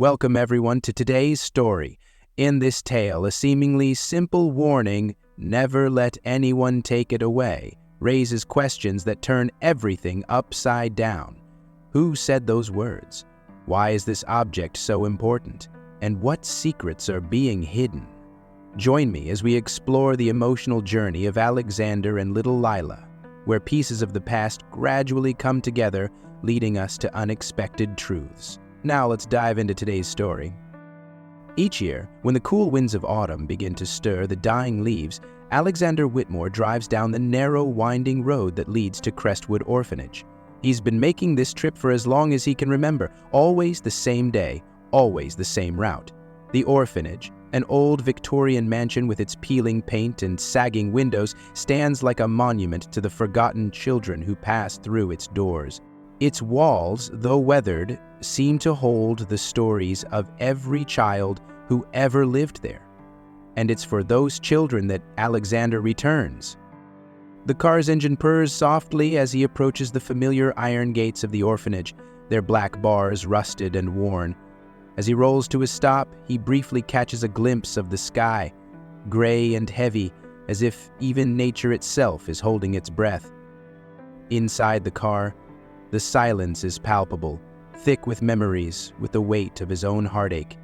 Welcome everyone to today's story. In this tale, a seemingly simple warning, never let anyone take it away, raises questions that turn everything upside down. Who said those words? Why is this object so important? And what secrets are being hidden? Join me as we explore the emotional journey of Alexander and little Lila, where pieces of the past gradually come together, leading us to unexpected truths. Now let's dive into today's story. Each year, when the cool winds of autumn begin to stir the dying leaves, Alexander Whitmore drives down the narrow, winding road that leads to Crestwood Orphanage. He's been making this trip for as long as he can remember, always the same day, always the same route. The orphanage, an old Victorian mansion with its peeling paint and sagging windows, stands like a monument to the forgotten children who passed through its doors. Its walls, though weathered, seem to hold the stories of every child who ever lived there. And it's for those children that Alexander returns. The car's engine purrs softly as he approaches the familiar iron gates of the orphanage, their black bars rusted and worn. As he rolls to a stop, he briefly catches a glimpse of the sky, gray and heavy, as if even nature itself is holding its breath. Inside the car, the silence is palpable, thick with memories, with the weight of his own heartache.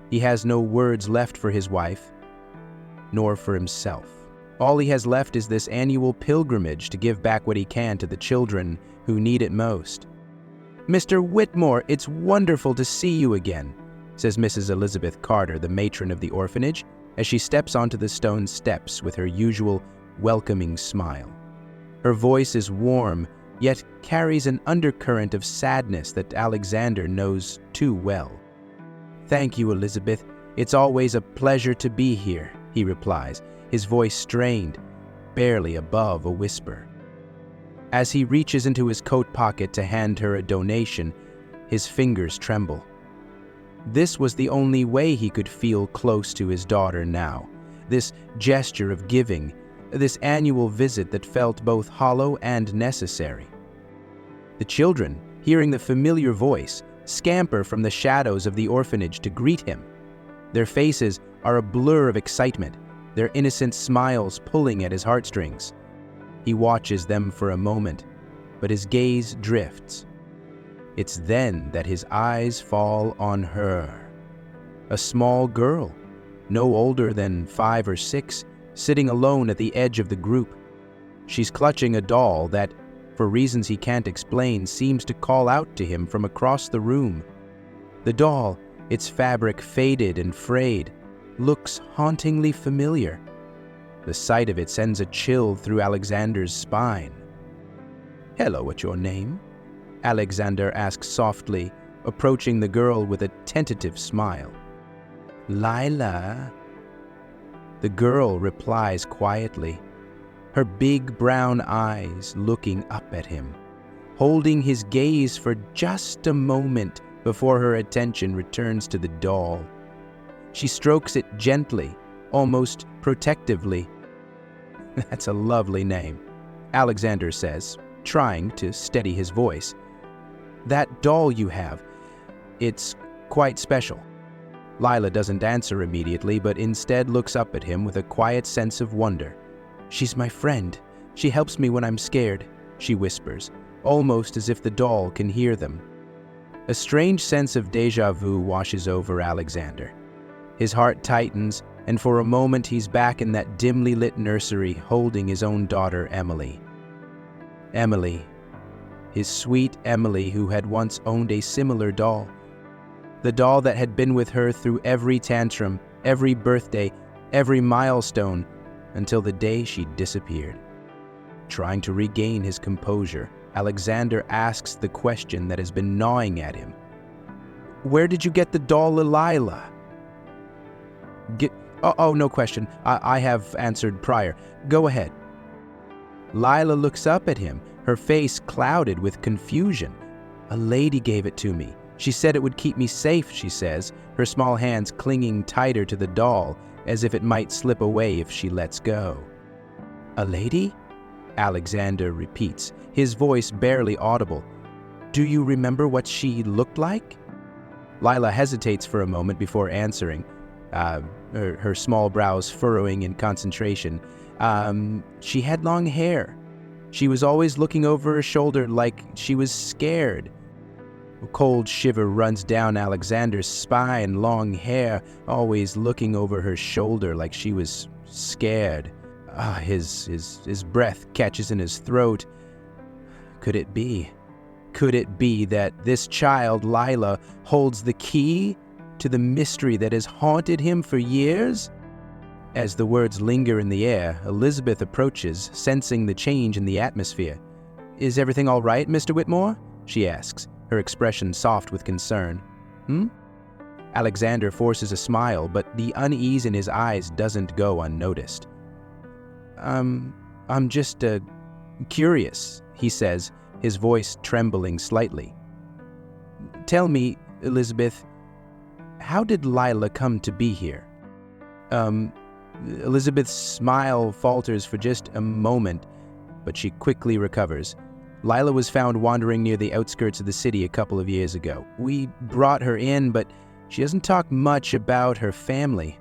He has no words left for his wife, nor for himself. All he has left is this annual pilgrimage to give back what he can to the children who need it most. "Mr. Whitmore, it's wonderful to see you again," says Mrs. Elizabeth Carter, the matron of the orphanage, as she steps onto the stone steps with her usual welcoming smile. Her voice is warm, yet carries an undercurrent of sadness that Alexander knows too well. "Thank you, Elizabeth. It's always a pleasure to be here," he replies, his voice strained, barely above a whisper. As he reaches into his coat pocket to hand her a donation, his fingers tremble. This was the only way he could feel close to his daughter now, this gesture of giving, this annual visit that felt both hollow and necessary. The children, hearing the familiar voice, scamper from the shadows of the orphanage to greet him. Their faces are a blur of excitement, their innocent smiles pulling at his heartstrings. He watches them for a moment, but his gaze drifts. It's then that his eyes fall on her. A small girl, no older than 5 or 6, sitting alone at the edge of the group. She's clutching a doll that, for reasons he can't explain, seems to call out to him from across the room. The doll, its fabric faded and frayed, looks hauntingly familiar. The sight of it sends a chill through Alexander's spine. "Hello, what's your name?" Alexander asks softly, approaching the girl with a tentative smile. "Lila." The girl replies quietly, her big brown eyes looking up at him, holding his gaze for just a moment before her attention returns to the doll. She strokes it gently, almost protectively. "That's a lovely name," Alexander says, trying to steady his voice. "That doll you have, it's quite special." Lila doesn't answer immediately, but instead looks up at him with a quiet sense of wonder. "She's my friend. She helps me when I'm scared," she whispers, almost as if the doll can hear them. A strange sense of déjà vu washes over Alexander. His heart tightens, and for a moment he's back in that dimly lit nursery holding his own daughter, Emily. Emily, his sweet Emily, who had once owned a similar doll. The doll that had been with her through every tantrum, every birthday, every milestone, until the day she disappeared. Trying to regain his composure, Alexander asks the question that has been gnawing at him. "Where did you get the doll, Lila?" Oh, no question. I have answered prior. Go ahead." Lila looks up at him, her face clouded with confusion. "A lady gave it to me. She said it would keep me safe," she says, her small hands clinging tighter to the doll, as if it might slip away if she lets go. "A lady?" Alexander repeats, his voice barely audible. "Do you remember what she looked like?" Lila hesitates for a moment before answering, her small brows furrowing in concentration. She had long hair. She was always looking over her shoulder like she was scared. A cold shiver runs down Alexander's spine. Long hair, always looking over her shoulder like she was scared. His breath catches in his throat. Could it be? Could it be that this child, Lila, holds the key to the mystery that has haunted him for years? As the words linger in the air, Elizabeth approaches, sensing the change in the atmosphere. "Is everything all right, Mr. Whitmore?" she asks, her expression soft with concern. Alexander forces a smile, but the unease in his eyes doesn't go unnoticed. I'm just, curious," he says, his voice trembling slightly. "Tell me, Elizabeth, how did Lila come to be here?" Elizabeth's smile falters for just a moment, but she quickly recovers. "Lila was found wandering near the outskirts of the city a couple of years ago. We brought her in, but she doesn't talk much about her family.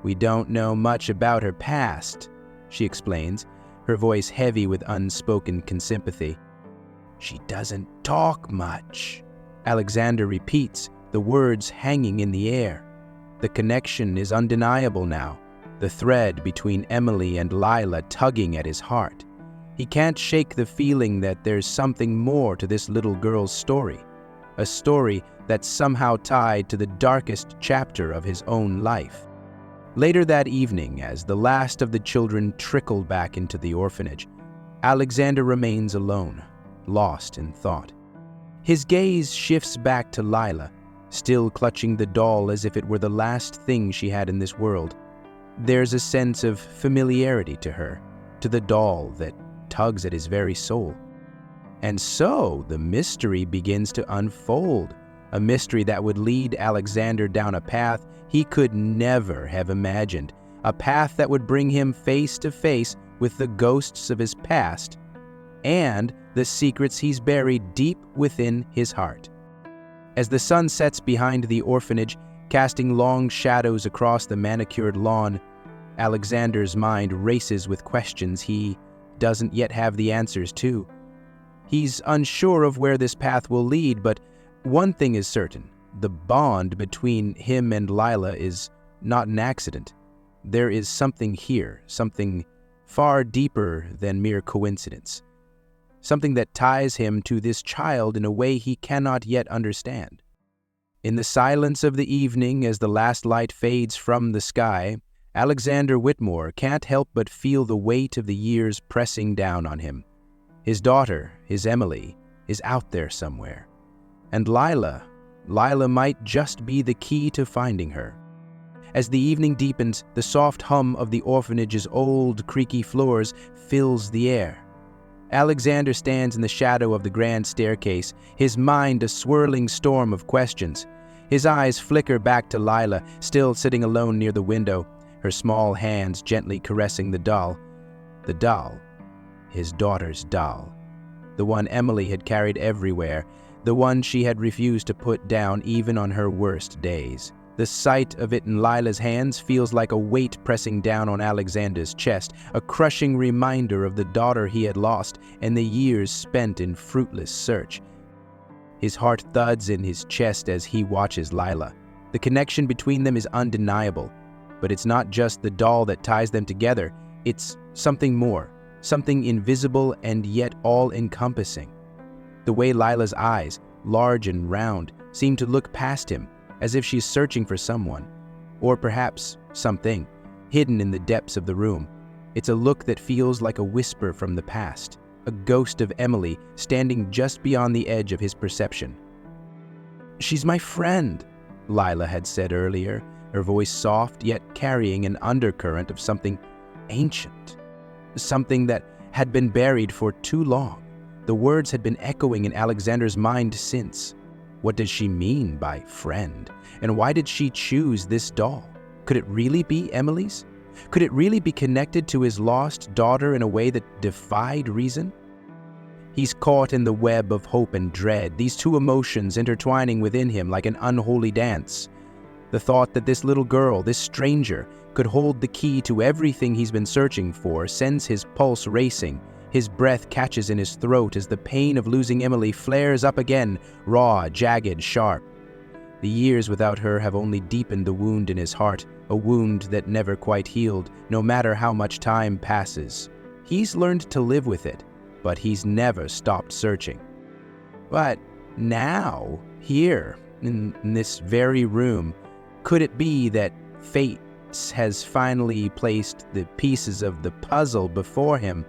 We don't know much about her past," she explains, her voice heavy with unspoken sympathy. "She doesn't talk much," Alexander repeats, the words hanging in the air. The connection is undeniable now, the thread between Emily and Lila tugging at his heart. He can't shake the feeling that there's something more to this little girl's story, a story that's somehow tied to the darkest chapter of his own life. Later that evening, as the last of the children trickle back into the orphanage, Alexander remains alone, lost in thought. His gaze shifts back to Lila, still clutching the doll as if it were the last thing she had in this world. There's a sense of familiarity to her, to the doll that tugs at his very soul. And so the mystery begins to unfold, a mystery that would lead Alexander down a path he could never have imagined, a path that would bring him face to face with the ghosts of his past and the secrets he's buried deep within his heart. As the sun sets behind the orphanage, casting long shadows across the manicured lawn, Alexander's mind races with questions he doesn't yet have the answers to. He's unsure of where this path will lead, but one thing is certain: the bond between him and Lila is not an accident. There is something here, something far deeper than mere coincidence. Something that ties him to this child in a way he cannot yet understand. In the silence of the evening, as the last light fades from the sky, Alexander Whitmore can't help but feel the weight of the years pressing down on him. His daughter, his Emily, is out there somewhere. And Lila might just be the key to finding her. As the evening deepens, the soft hum of the orphanage's old, creaky floors fills the air. Alexander stands in the shadow of the grand staircase, his mind a swirling storm of questions. His eyes flicker back to Lila, still sitting alone near the window, her small hands gently caressing the doll. The doll, his daughter's doll. The one Emily had carried everywhere, the one she had refused to put down even on her worst days. The sight of it in Lila's hands feels like a weight pressing down on Alexander's chest, a crushing reminder of the daughter he had lost and the years spent in fruitless search. His heart thuds in his chest as he watches Lila. The connection between them is undeniable, but it's not just the doll that ties them together. It's something more, something invisible and yet all-encompassing. The way Lila's eyes, large and round, seem to look past him, as if she's searching for someone, or perhaps something, hidden in the depths of the room. It's a look that feels like a whisper from the past, a ghost of Emily standing just beyond the edge of his perception. "She's my friend," Lila had said earlier, her voice soft yet carrying an undercurrent of something ancient, something that had been buried for too long. The words had been echoing in Alexander's mind since. What does she mean by friend? And why did she choose this doll? Could it really be Emily's? Could it really be connected to his lost daughter in a way that defied reason? He's caught in the web of hope and dread, these two emotions intertwining within him like an unholy dance. The thought that this little girl, this stranger, could hold the key to everything he's been searching for sends his pulse racing. His breath catches in his throat as the pain of losing Emily flares up again, raw, jagged, sharp. The years without her have only deepened the wound in his heart, a wound that never quite healed, no matter how much time passes. He's learned to live with it, but he's never stopped searching. But now, here, in this very room, could it be that fate has finally placed the pieces of the puzzle before him?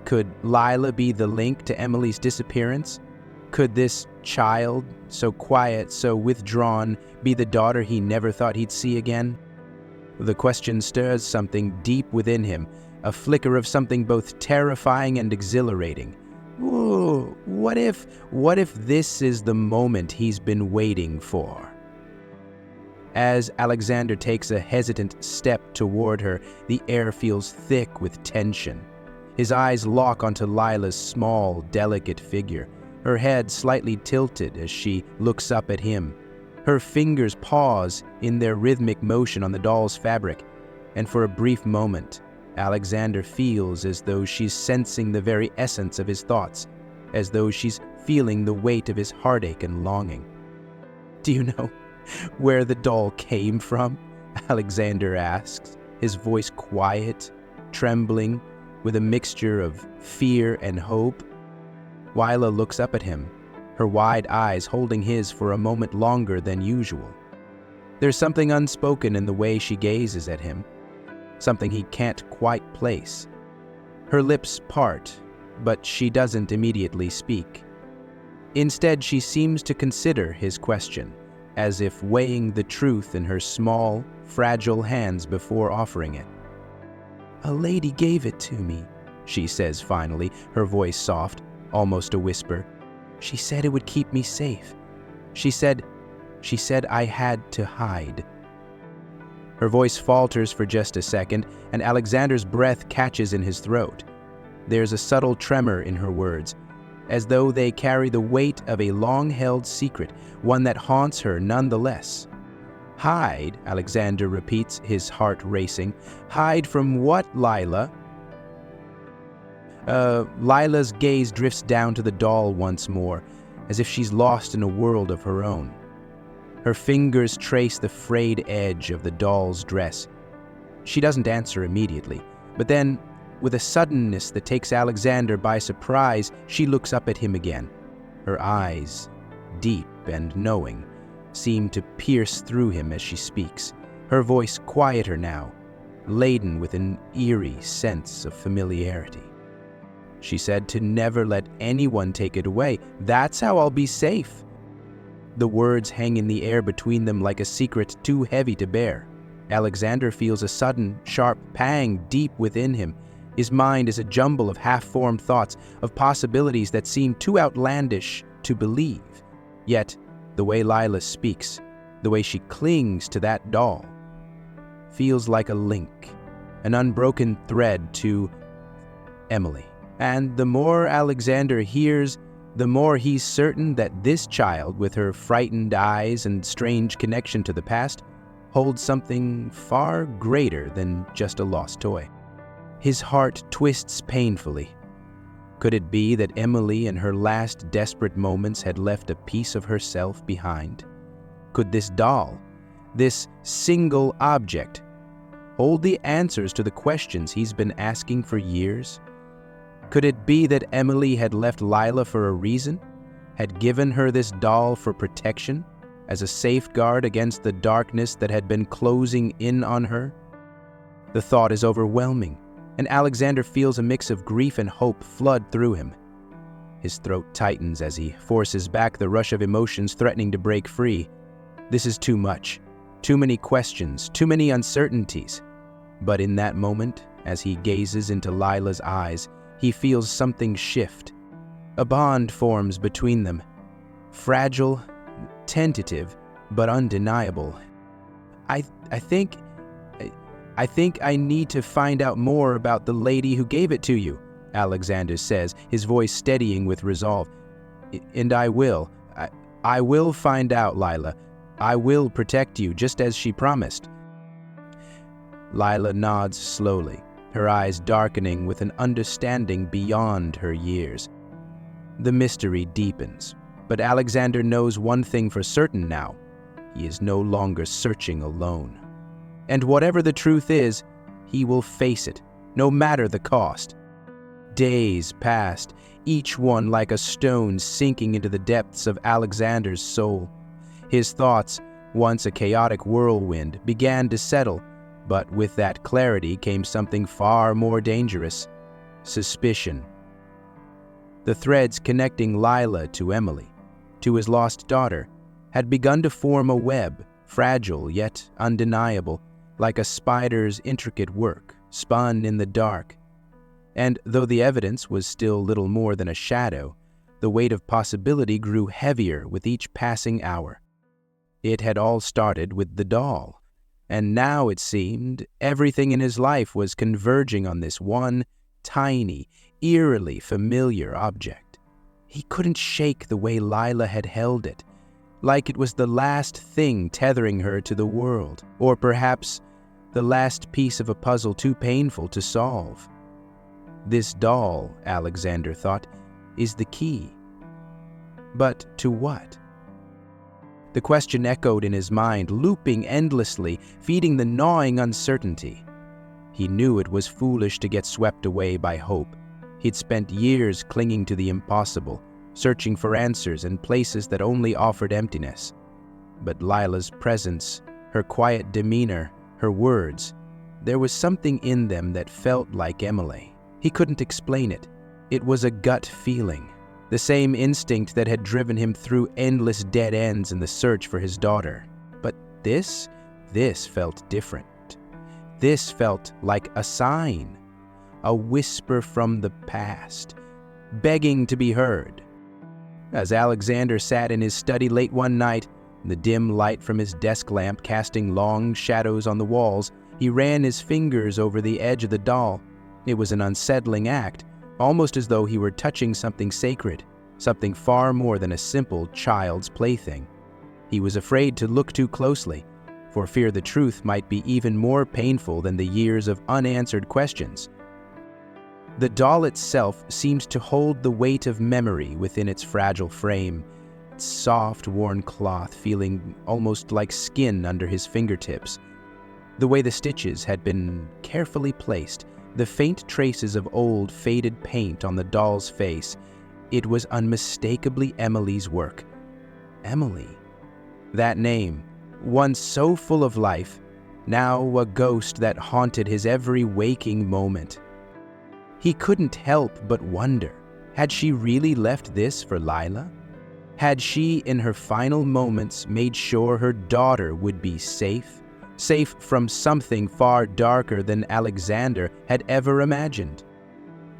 Could Lila be the link to Emily's disappearance? Could this child, so quiet, so withdrawn, be the daughter he never thought he'd see again? The question stirs something deep within him, a flicker of something both terrifying and exhilarating. Ooh, what if this is the moment he's been waiting for? As Alexander takes a hesitant step toward her, the air feels thick with tension. His eyes lock onto Lila's small, delicate figure, her head slightly tilted as she looks up at him. Her fingers pause in their rhythmic motion on the doll's fabric, and for a brief moment, Alexander feels as though she's sensing the very essence of his thoughts, as though she's feeling the weight of his heartache and longing. "Do you know where the doll came from?" Alexander asks, his voice quiet, trembling, with a mixture of fear and hope. Lila looks up at him, her wide eyes holding his for a moment longer than usual. There's something unspoken in the way she gazes at him, something he can't quite place. Her lips part, but she doesn't immediately speak. Instead, she seems to consider his question, as if weighing the truth in her small, fragile hands before offering it. "A lady gave it to me," she says finally, her voice soft, almost a whisper. "She said it would keep me safe. She said I had to hide." Her voice falters for just a second, and Alexander's breath catches in his throat. There's a subtle tremor in her words, as though they carry the weight of a long-held secret, one that haunts her nonetheless. "Hide," Alexander repeats, his heart racing. "Hide from what, Lila?" Lila's gaze drifts down to the doll once more, as if she's lost in a world of her own. Her fingers trace the frayed edge of the doll's dress. She doesn't answer immediately, but then, with a suddenness that takes Alexander by surprise, she looks up at him again. Her eyes, deep and knowing, seem to pierce through him as she speaks, her voice quieter now, laden with an eerie sense of familiarity. She said to never let anyone take it away. That's how I'll be safe. The words hang in the air between them like a secret too heavy to bear. Alexander feels a sudden, sharp pang deep within him. His mind is a jumble of half-formed thoughts, of possibilities that seem too outlandish to believe. Yet, the way Lila speaks, the way she clings to that doll, feels like a link, an unbroken thread to Emily. And the more Alexander hears, the more he's certain that this child, with her frightened eyes and strange connection to the past, holds something far greater than just a lost toy. His heart twists painfully. Could it be that Emily in her last desperate moments had left a piece of herself behind? Could this doll, this single object, hold the answers to the questions he's been asking for years? Could it be that Emily had left Lila for a reason, had given her this doll for protection, as a safeguard against the darkness that had been closing in on her? The thought is overwhelming, and Alexander feels a mix of grief and hope flood through him. His throat tightens as he forces back the rush of emotions threatening to break free. This is too much. Too many questions, too many uncertainties. But in that moment, as he gazes into Lila's eyes, he feels something shift. A bond forms between them. Fragile, tentative, but undeniable. I think I need to find out more about the lady who gave it to you," Alexander says, his voice steadying with resolve. And I will. I will find out, Lila. I will protect you, just as she promised. Lila nods slowly, her eyes darkening with an understanding beyond her years. The mystery deepens, but Alexander knows one thing for certain now. He is no longer searching alone. And whatever the truth is, he will face it, no matter the cost. Days passed, each one like a stone sinking into the depths of Alexander's soul. His thoughts, once a chaotic whirlwind, began to settle, but with that clarity came something far more dangerous: suspicion. The threads connecting Lila to Emily, to his lost daughter, had begun to form a web, fragile yet undeniable, like a spider's intricate work, spun in the dark. And though the evidence was still little more than a shadow, the weight of possibility grew heavier with each passing hour. It had all started with the doll, and now it seemed everything in his life was converging on this one tiny, eerily familiar object. He couldn't shake the way Lila had held it, like it was the last thing tethering her to the world, or perhaps the last piece of a puzzle too painful to solve. This doll, Alexander thought, is the key. But to what? The question echoed in his mind, looping endlessly, feeding the gnawing uncertainty. He knew it was foolish to get swept away by hope. He'd spent years clinging to the impossible, searching for answers in places that only offered emptiness. But Lila's presence, her quiet demeanor, her words, there was something in them that felt like Emily. He couldn't explain it. It was a gut feeling, the same instinct that had driven him through endless dead ends in the search for his daughter. But this felt different. This felt like a sign, a whisper from the past, begging to be heard. As Alexander sat in his study late one night, the dim light from his desk lamp casting long shadows on the walls, he ran his fingers over the edge of the doll. It was an unsettling act, almost as though he were touching something sacred, something far more than a simple child's plaything. He was afraid to look too closely, for fear the truth might be even more painful than the years of unanswered questions. The doll itself seemed to hold the weight of memory within its fragile frame, its soft, worn cloth feeling almost like skin under his fingertips. The way the stitches had been carefully placed, the faint traces of old, faded paint on the doll's face, it was unmistakably Emily's work. Emily. That name, once so full of life, now a ghost that haunted his every waking moment. He couldn't help but wonder, had she really left this for Lila? Had she, in her final moments, made sure her daughter would be safe? Safe from something far darker than Alexander had ever imagined?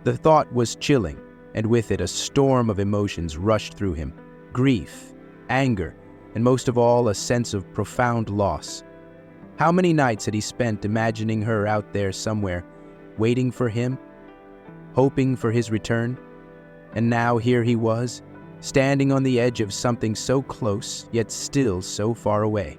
The thought was chilling, and with it a storm of emotions rushed through him. Grief, anger, and most of all a sense of profound loss. How many nights had he spent imagining her out there somewhere, waiting for him, hoping for his return? And now here he was, standing on the edge of something so close, yet still so far away.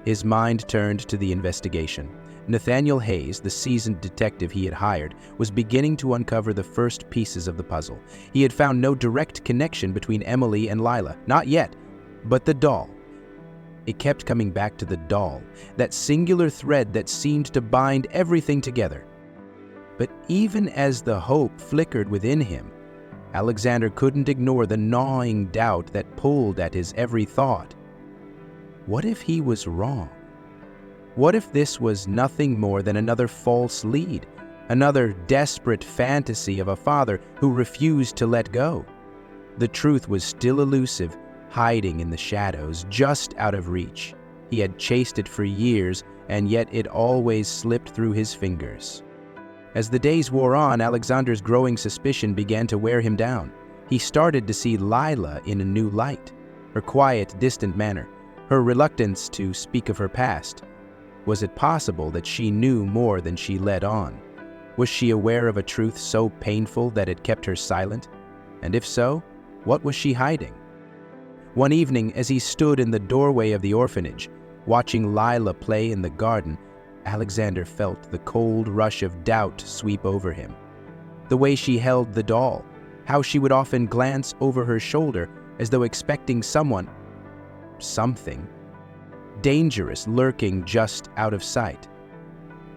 His mind turned to the investigation. Nathaniel Hayes, the seasoned detective he had hired, was beginning to uncover the first pieces of the puzzle. He had found no direct connection between Emily and Lila, not yet, but the doll. It kept coming back to the doll, that singular thread that seemed to bind everything together. But even as the hope flickered within him, Alexander couldn't ignore the gnawing doubt that pulled at his every thought. What if he was wrong? What if this was nothing more than another false lead, another desperate fantasy of a father who refused to let go? The truth was still elusive, hiding in the shadows, just out of reach. He had chased it for years, and yet it always slipped through his fingers. As the days wore on, Alexander's growing suspicion began to wear him down. He started to see Lila in a new light, her quiet, distant manner, her reluctance to speak of her past. Was it possible that she knew more than she let on? Was she aware of a truth so painful that it kept her silent? And if so, what was she hiding? One evening, as he stood in the doorway of the orphanage, watching Lila play in the garden, Alexander felt the cold rush of doubt sweep over him. The way she held the doll, how she would often glance over her shoulder as though expecting something dangerous lurking just out of sight.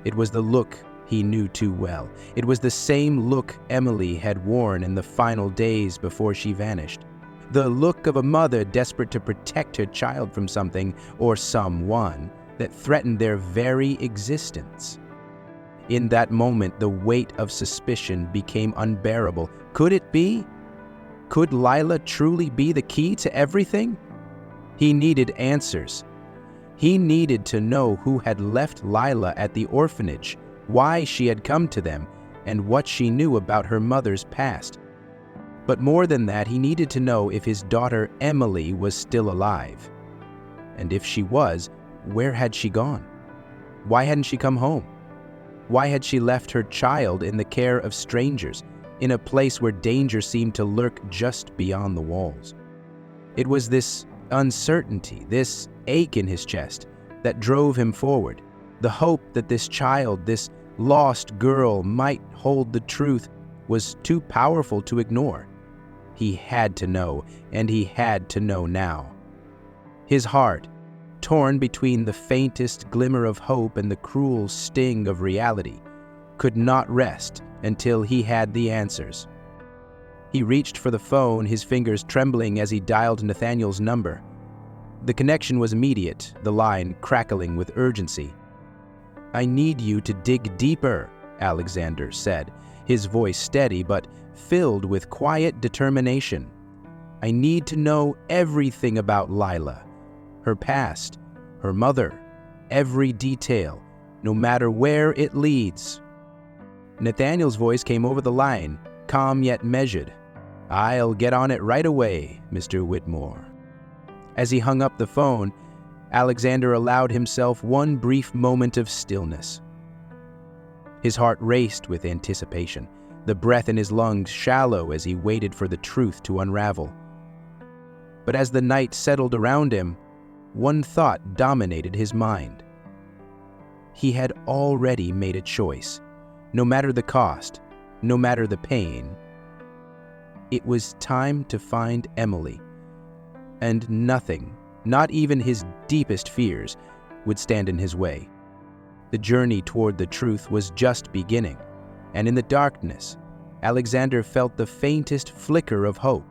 It was the look he knew too well. It was the same look Emily had worn in the final days before she vanished. The look of a mother desperate to protect her child from something or someone that threatened their very existence. In that moment, the weight of suspicion became unbearable. Could it be? Could Lila truly be the key to everything? He needed answers. He needed to know who had left Lila at the orphanage, why she had come to them, and what she knew about her mother's past. But more than that, he needed to know if his daughter Emily was still alive. And if she was, where had she gone? Why hadn't she come home? Why had she left her child in the care of strangers, in a place where danger seemed to lurk just beyond the walls? It was this uncertainty, this ache in his chest, that drove him forward. The hope that this child, this lost girl, might hold the truth was too powerful to ignore. He had to know, and he had to know now. His heart, torn between the faintest glimmer of hope and the cruel sting of reality, could not rest until he had the answers. He reached for the phone, his fingers trembling as he dialed Nathaniel's number. The connection was immediate, the line crackling with urgency. "I need you to dig deeper," Alexander said, his voice steady but filled with quiet determination. "I need to know everything about Lila, her past, her mother, every detail, no matter where it leads." Nathaniel's voice came over the line, calm yet measured. "I'll get on it right away, Mr. Whitmore." As he hung up the phone, Alexander allowed himself one brief moment of stillness. His heart raced with anticipation, the breath in his lungs shallow as he waited for the truth to unravel. But as the night settled around him, one thought dominated his mind. He had already made a choice, no matter the cost, no matter the pain. It was time to find Emily, and nothing, not even his deepest fears, would stand in his way. The journey toward the truth was just beginning, and in the darkness, Alexander felt the faintest flicker of hope.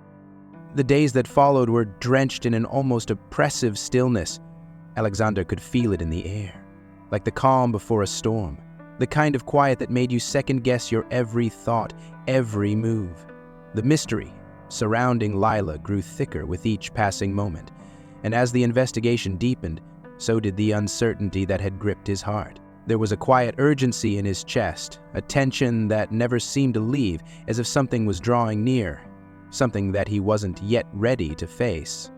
The days that followed were drenched in an almost oppressive stillness. Alexander could feel it in the air, like the calm before a storm, the kind of quiet that made you second-guess your every thought, every move. The mystery surrounding Lila grew thicker with each passing moment, and as the investigation deepened, so did the uncertainty that had gripped his heart. There was a quiet urgency in his chest, a tension that never seemed to leave, as if something was drawing near, something that he wasn't yet ready to face.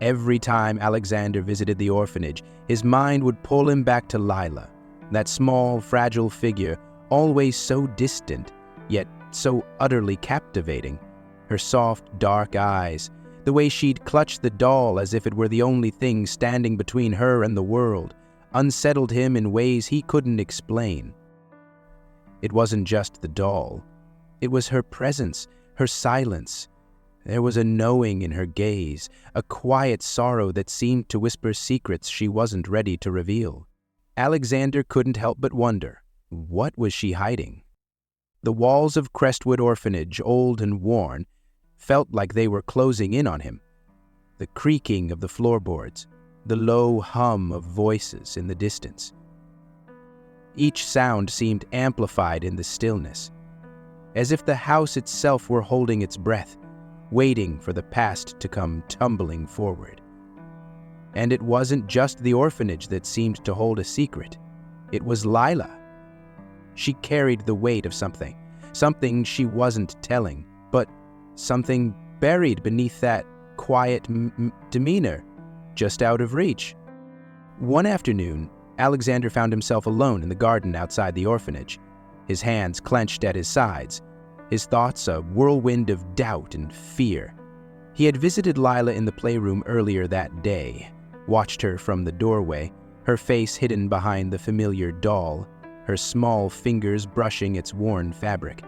Every time Alexander visited the orphanage, his mind would pull him back to Lila, that small, fragile figure, always so distant, yet so utterly captivating. Her soft, dark eyes, the way she'd clutched the doll as if it were the only thing standing between her and the world, unsettled him in ways he couldn't explain. It wasn't just the doll. It was her presence, her silence. There was a knowing in her gaze, a quiet sorrow that seemed to whisper secrets she wasn't ready to reveal. Alexander couldn't help but wonder, what was she hiding? The walls of Crestwood Orphanage, old and worn, felt like they were closing in on him. The creaking of the floorboards, the low hum of voices in the distance. Each sound seemed amplified in the stillness, as if the house itself were holding its breath, waiting for the past to come tumbling forward. And it wasn't just the orphanage that seemed to hold a secret. It was Lila. She carried the weight of something she wasn't telling, but something buried beneath that quiet demeanor, just out of reach. One afternoon, Alexander found himself alone in the garden outside the orphanage. his hands clenched at his sides, his thoughts a whirlwind of doubt and fear. He had visited Lila in the playroom earlier that day, watched her from the doorway, her face hidden behind the familiar doll, her small fingers brushing its worn fabric.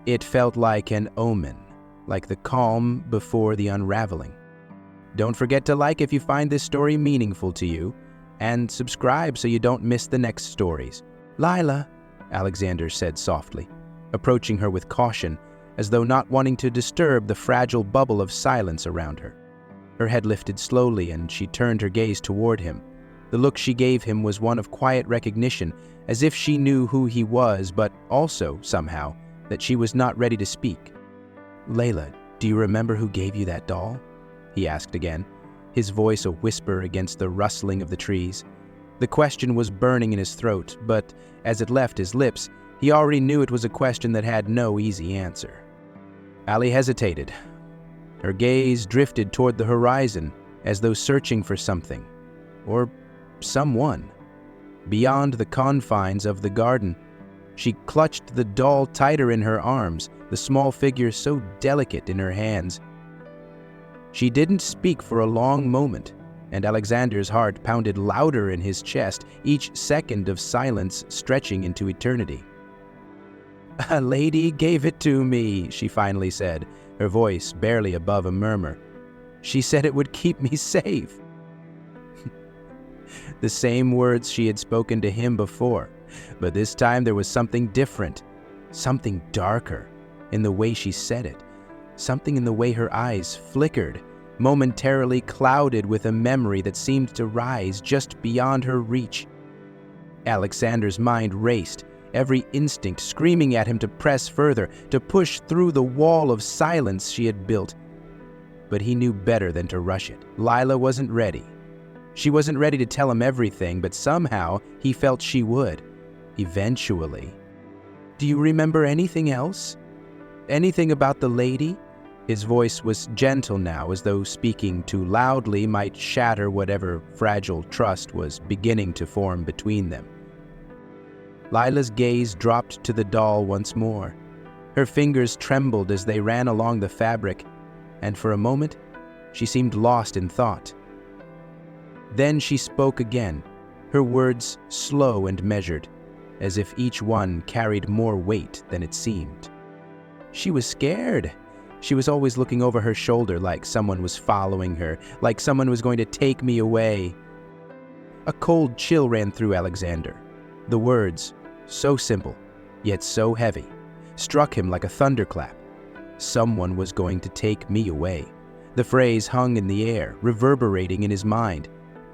It felt like an omen, like the calm before the unraveling. Don't forget to like if you find this story meaningful to you, and subscribe so you don't miss the next stories. "Lila," Alexander said softly, approaching her with caution, as though not wanting to disturb the fragile bubble of silence around her. Her head lifted slowly and she turned her gaze toward him. The look she gave him was one of quiet recognition, as if she knew who he was, but also, somehow, that she was not ready to speak. "Layla, do you remember who gave you that doll?" he asked again, his voice a whisper against the rustling of the trees. The question was burning in his throat, but as it left his lips, he already knew it was a question that had no easy answer. Allie hesitated. Her gaze drifted toward the horizon, as though searching for something, or someone, beyond the confines of the garden. She clutched the doll tighter in her arms, the small figure so delicate in her hands. She didn't speak for a long moment, and Alexander's heart pounded louder in his chest, each second of silence stretching into eternity. "A lady gave it to me," she finally said, her voice barely above a murmur. "She said it would keep me safe." The same words she had spoken to him before, but this time there was something different, something darker in the way she said it, something in the way her eyes flickered, momentarily clouded with a memory that seemed to rise just beyond her reach. Alexander's mind raced, every instinct screaming at him to press further, to push through the wall of silence she had built. But he knew better than to rush it. Lila wasn't ready. She wasn't ready to tell him everything, but somehow he felt she would, eventually. "Do you remember anything else? Anything about the lady?" His voice was gentle now, as though speaking too loudly might shatter whatever fragile trust was beginning to form between them. Lila's gaze dropped to the doll once more. Her fingers trembled as they ran along the fabric, and for a moment, she seemed lost in thought. Then she spoke again, her words slow and measured, as if each one carried more weight than it seemed. She was scared. She was always looking over her shoulder like someone was following her, like someone was going to take me away. A cold chill ran through Alexander. The words, so simple, yet so heavy, struck him like a thunderclap. Someone was going to take me away. The phrase hung in the air, reverberating in his mind.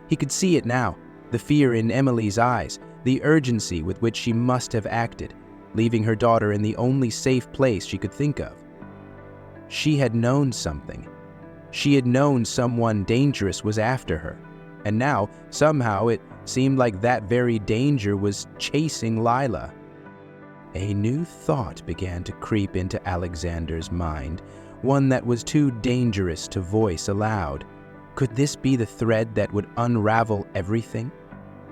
He could see it now, the fear in Emily's eyes, the urgency with which she must have acted, leaving her daughter in the only safe place she could think of. She had known something. She had known someone dangerous was after her, and now, somehow, it seemed like that very danger was chasing Lila. A new thought began to creep into Alexander's mind, one that was too dangerous to voice aloud. Could this be the thread that would unravel everything?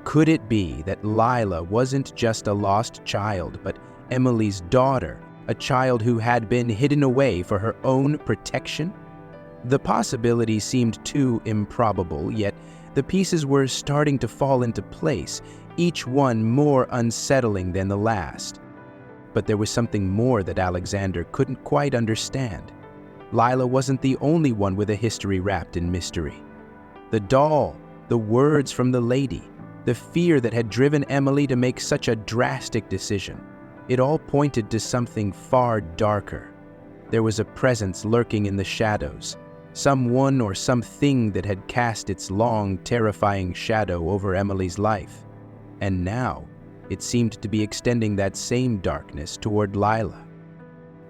Could it be that Lila wasn't just a lost child, but Emily's daughter, a child who had been hidden away for her own protection? The possibility seemed too improbable, yet the pieces were starting to fall into place, each one more unsettling than the last. But there was something more that Alexander couldn't quite understand. Lila wasn't the only one with a history wrapped in mystery. The doll, the words from the lady, the fear that had driven Emily to make such a drastic decision, it all pointed to something far darker. There was a presence lurking in the shadows, someone or something that had cast its long, terrifying shadow over Emily's life. And now, it seemed to be extending that same darkness toward Lila.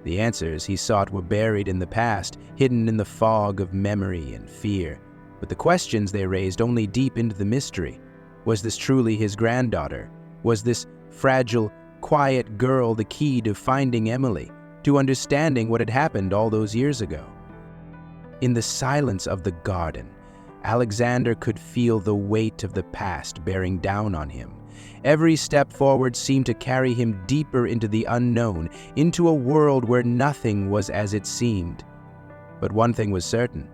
The answers he sought were buried in the past, hidden in the fog of memory and fear. But the questions they raised only deepened the mystery. Was this truly his granddaughter? Was this fragile, quiet girl the key to finding Emily, to understanding what had happened all those years ago? In the silence of the garden, Alexander could feel the weight of the past bearing down on him, Every step forward seemed to carry him deeper into the unknown, into a world where nothing was as it seemed. But one thing was certain.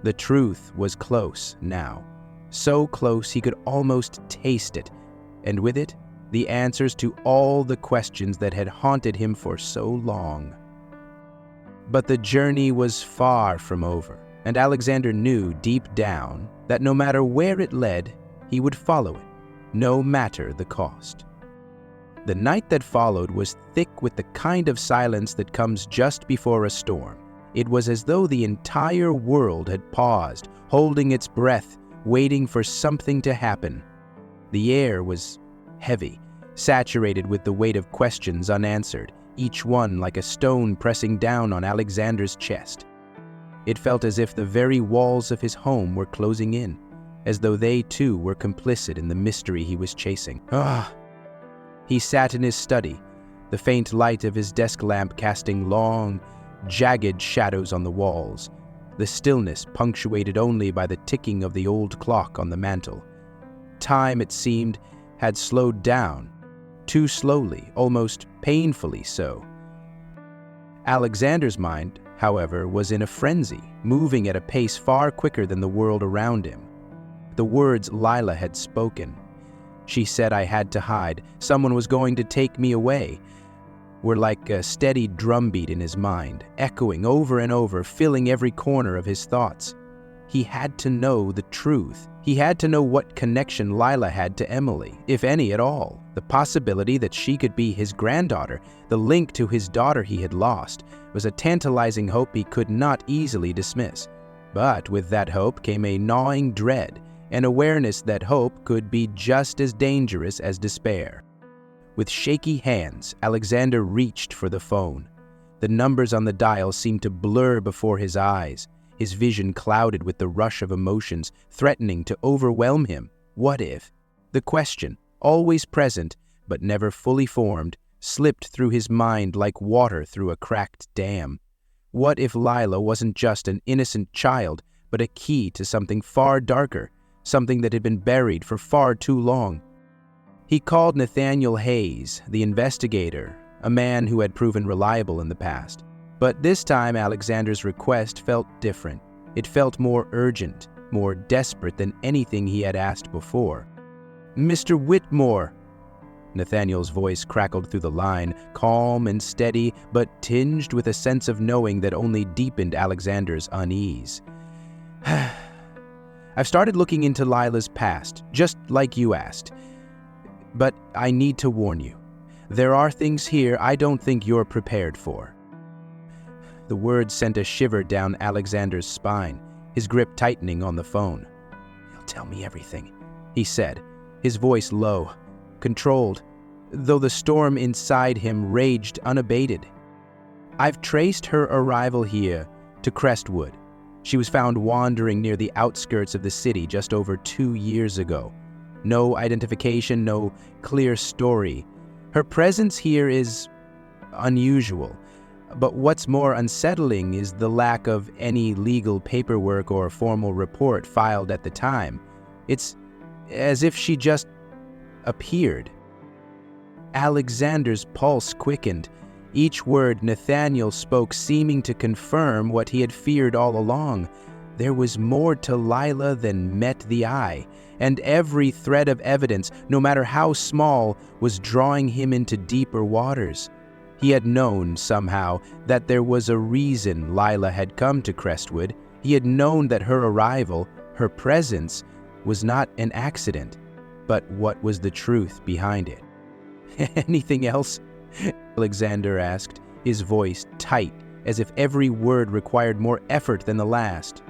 The truth was close now. So close he could almost taste it, and with it, the answers to all the questions that had haunted him for so long. But the journey was far from over, and Alexander knew deep down that no matter where it led, he would follow it, no matter the cost. The night that followed was thick with the kind of silence that comes just before a storm. It was as though the entire world had paused, holding its breath, waiting for something to happen. The air was heavy, saturated with the weight of questions unanswered, each one like a stone pressing down on Alexander's chest. It felt as if the very walls of his home were closing in, as though they too were complicit in the mystery he was chasing. He sat in his study, the faint light of his desk lamp casting long, jagged shadows on the walls, the stillness punctuated only by the ticking of the old clock on the mantel. Time, it seemed, had slowed down, too slowly, almost painfully so. Alexander's mind, however, was in a frenzy, moving at a pace far quicker than the world around him. The words Lila had spoken, "She said I had to hide, someone was going to take me away," were like a steady drumbeat in his mind, echoing over and over, filling every corner of his thoughts. He had to know the truth. He had to know what connection Lila had to Emily, if any at all. The possibility that she could be his granddaughter, the link to his daughter he had lost, was a tantalizing hope he could not easily dismiss. But with that hope came a gnawing dread, an awareness that hope could be just as dangerous as despair. With shaky hands, Alexander reached for the phone. The numbers on the dial seemed to blur before his eyes, his vision clouded with the rush of emotions threatening to overwhelm him. What if? The question, always present but never fully formed, slipped through his mind like water through a cracked dam. What if Lila wasn't just an innocent child, but a key to something far darker, something that had been buried for far too long? He called Nathaniel Hayes, the investigator, a man who had proven reliable in the past. But this time Alexander's request felt different. It felt more urgent, more desperate than anything he had asked before. "Mr. Whitmore!" Nathaniel's voice crackled through the line, calm and steady, but tinged with a sense of knowing that only deepened Alexander's unease. "I've started looking into Lila's past, just like you asked. But I need to warn you. There are things here I don't think you're prepared for." The words sent a shiver down Alexander's spine, his grip tightening on the phone. "He'll tell me everything," he said, his voice low, controlled, though the storm inside him raged unabated. "I've traced her arrival here to Crestwood. She was found wandering near the outskirts of the city just over 2 years ago. No identification, no clear story. Her presence here is unusual. But what's more unsettling is the lack of any legal paperwork or formal report filed at the time. It's as if she just appeared." Alexander's pulse quickened, each word Nathaniel spoke seeming to confirm what he had feared all along. There was more to Lila than met the eye, and every thread of evidence, no matter how small, was drawing him into deeper waters. He had known, somehow, that there was a reason Lila had come to Crestwood. He had known that her arrival, her presence, was not an accident. But what was the truth behind it? "Anything else?" Alexander asked, his voice tight, as if every word required more effort than the last.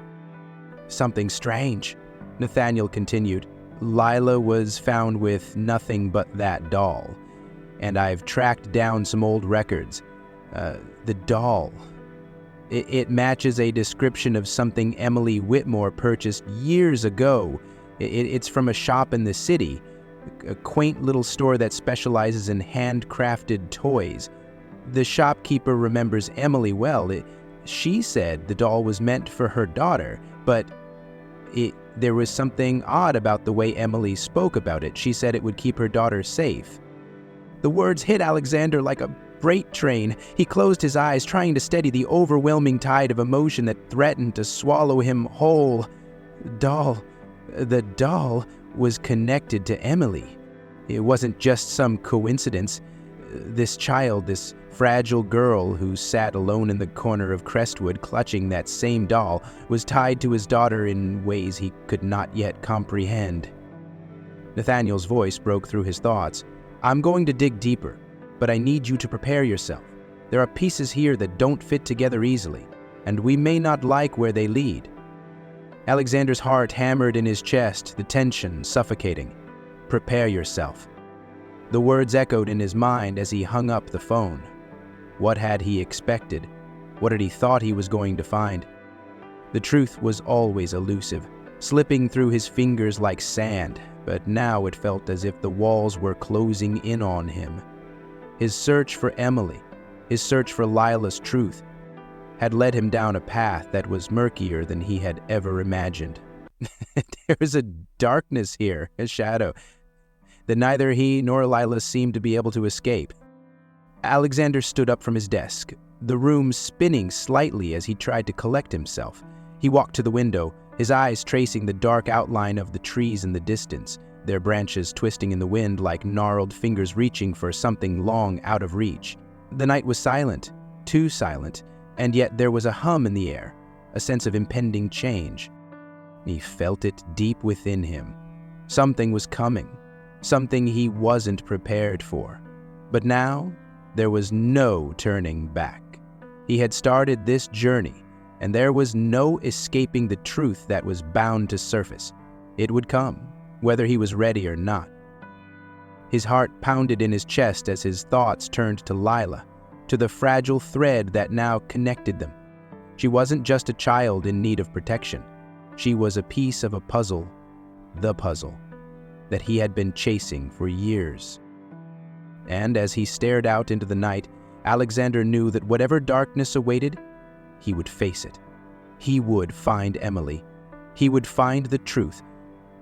"Something strange," Nathaniel continued. "Lila was found with nothing but that doll. And I've tracked down some old records. The doll. It matches a description of something Emily Whitmore purchased years ago. It's from a shop in the city, a quaint little store that specializes in handcrafted toys. The shopkeeper remembers Emily well. She said the doll was meant for her daughter, but There was something odd about the way Emily spoke about it. She said it would keep her daughter safe. The words hit Alexander like a freight train. He closed his eyes, trying to steady the overwhelming tide of emotion that threatened to swallow him whole. The doll was connected to Emily. It wasn't just some coincidence. This child, this fragile girl who sat alone in the corner of Crestwood clutching that same doll, was tied to his daughter in ways he could not yet comprehend. Nathaniel's voice broke through his thoughts. "I'm going to dig deeper, but I need you to prepare yourself. There are pieces here that don't fit together easily, and we may not like where they lead." Alexander's heart hammered in his chest, the tension suffocating. "Prepare yourself." The words echoed in his mind as he hung up the phone. What had he expected? What had he thought he was going to find? The truth was always elusive, slipping through his fingers like sand, but now it felt as if the walls were closing in on him. His search for Emily, his search for Lila's truth, had led him down a path that was murkier than he had ever imagined. There was a darkness here, a shadow, that neither he nor Lila seemed to be able to escape. Alexander stood up from his desk, the room spinning slightly as he tried to collect himself. He walked to the window, his eyes tracing the dark outline of the trees in the distance, their branches twisting in the wind like gnarled fingers reaching for something long out of reach. The night was silent, too silent, and yet there was a hum in the air, a sense of impending change. He felt it deep within him. Something was coming, something he wasn't prepared for. But now, there was no turning back. He had started this journey, and there was no escaping the truth that was bound to surface. It would come, whether he was ready or not. His heart pounded in his chest as his thoughts turned to Lila, to the fragile thread that now connected them. She wasn't just a child in need of protection. She was a piece of a puzzle, the puzzle, that he had been chasing for years. And as he stared out into the night, Alexander knew that whatever darkness awaited, he would face it. He would find Emily. He would find the truth,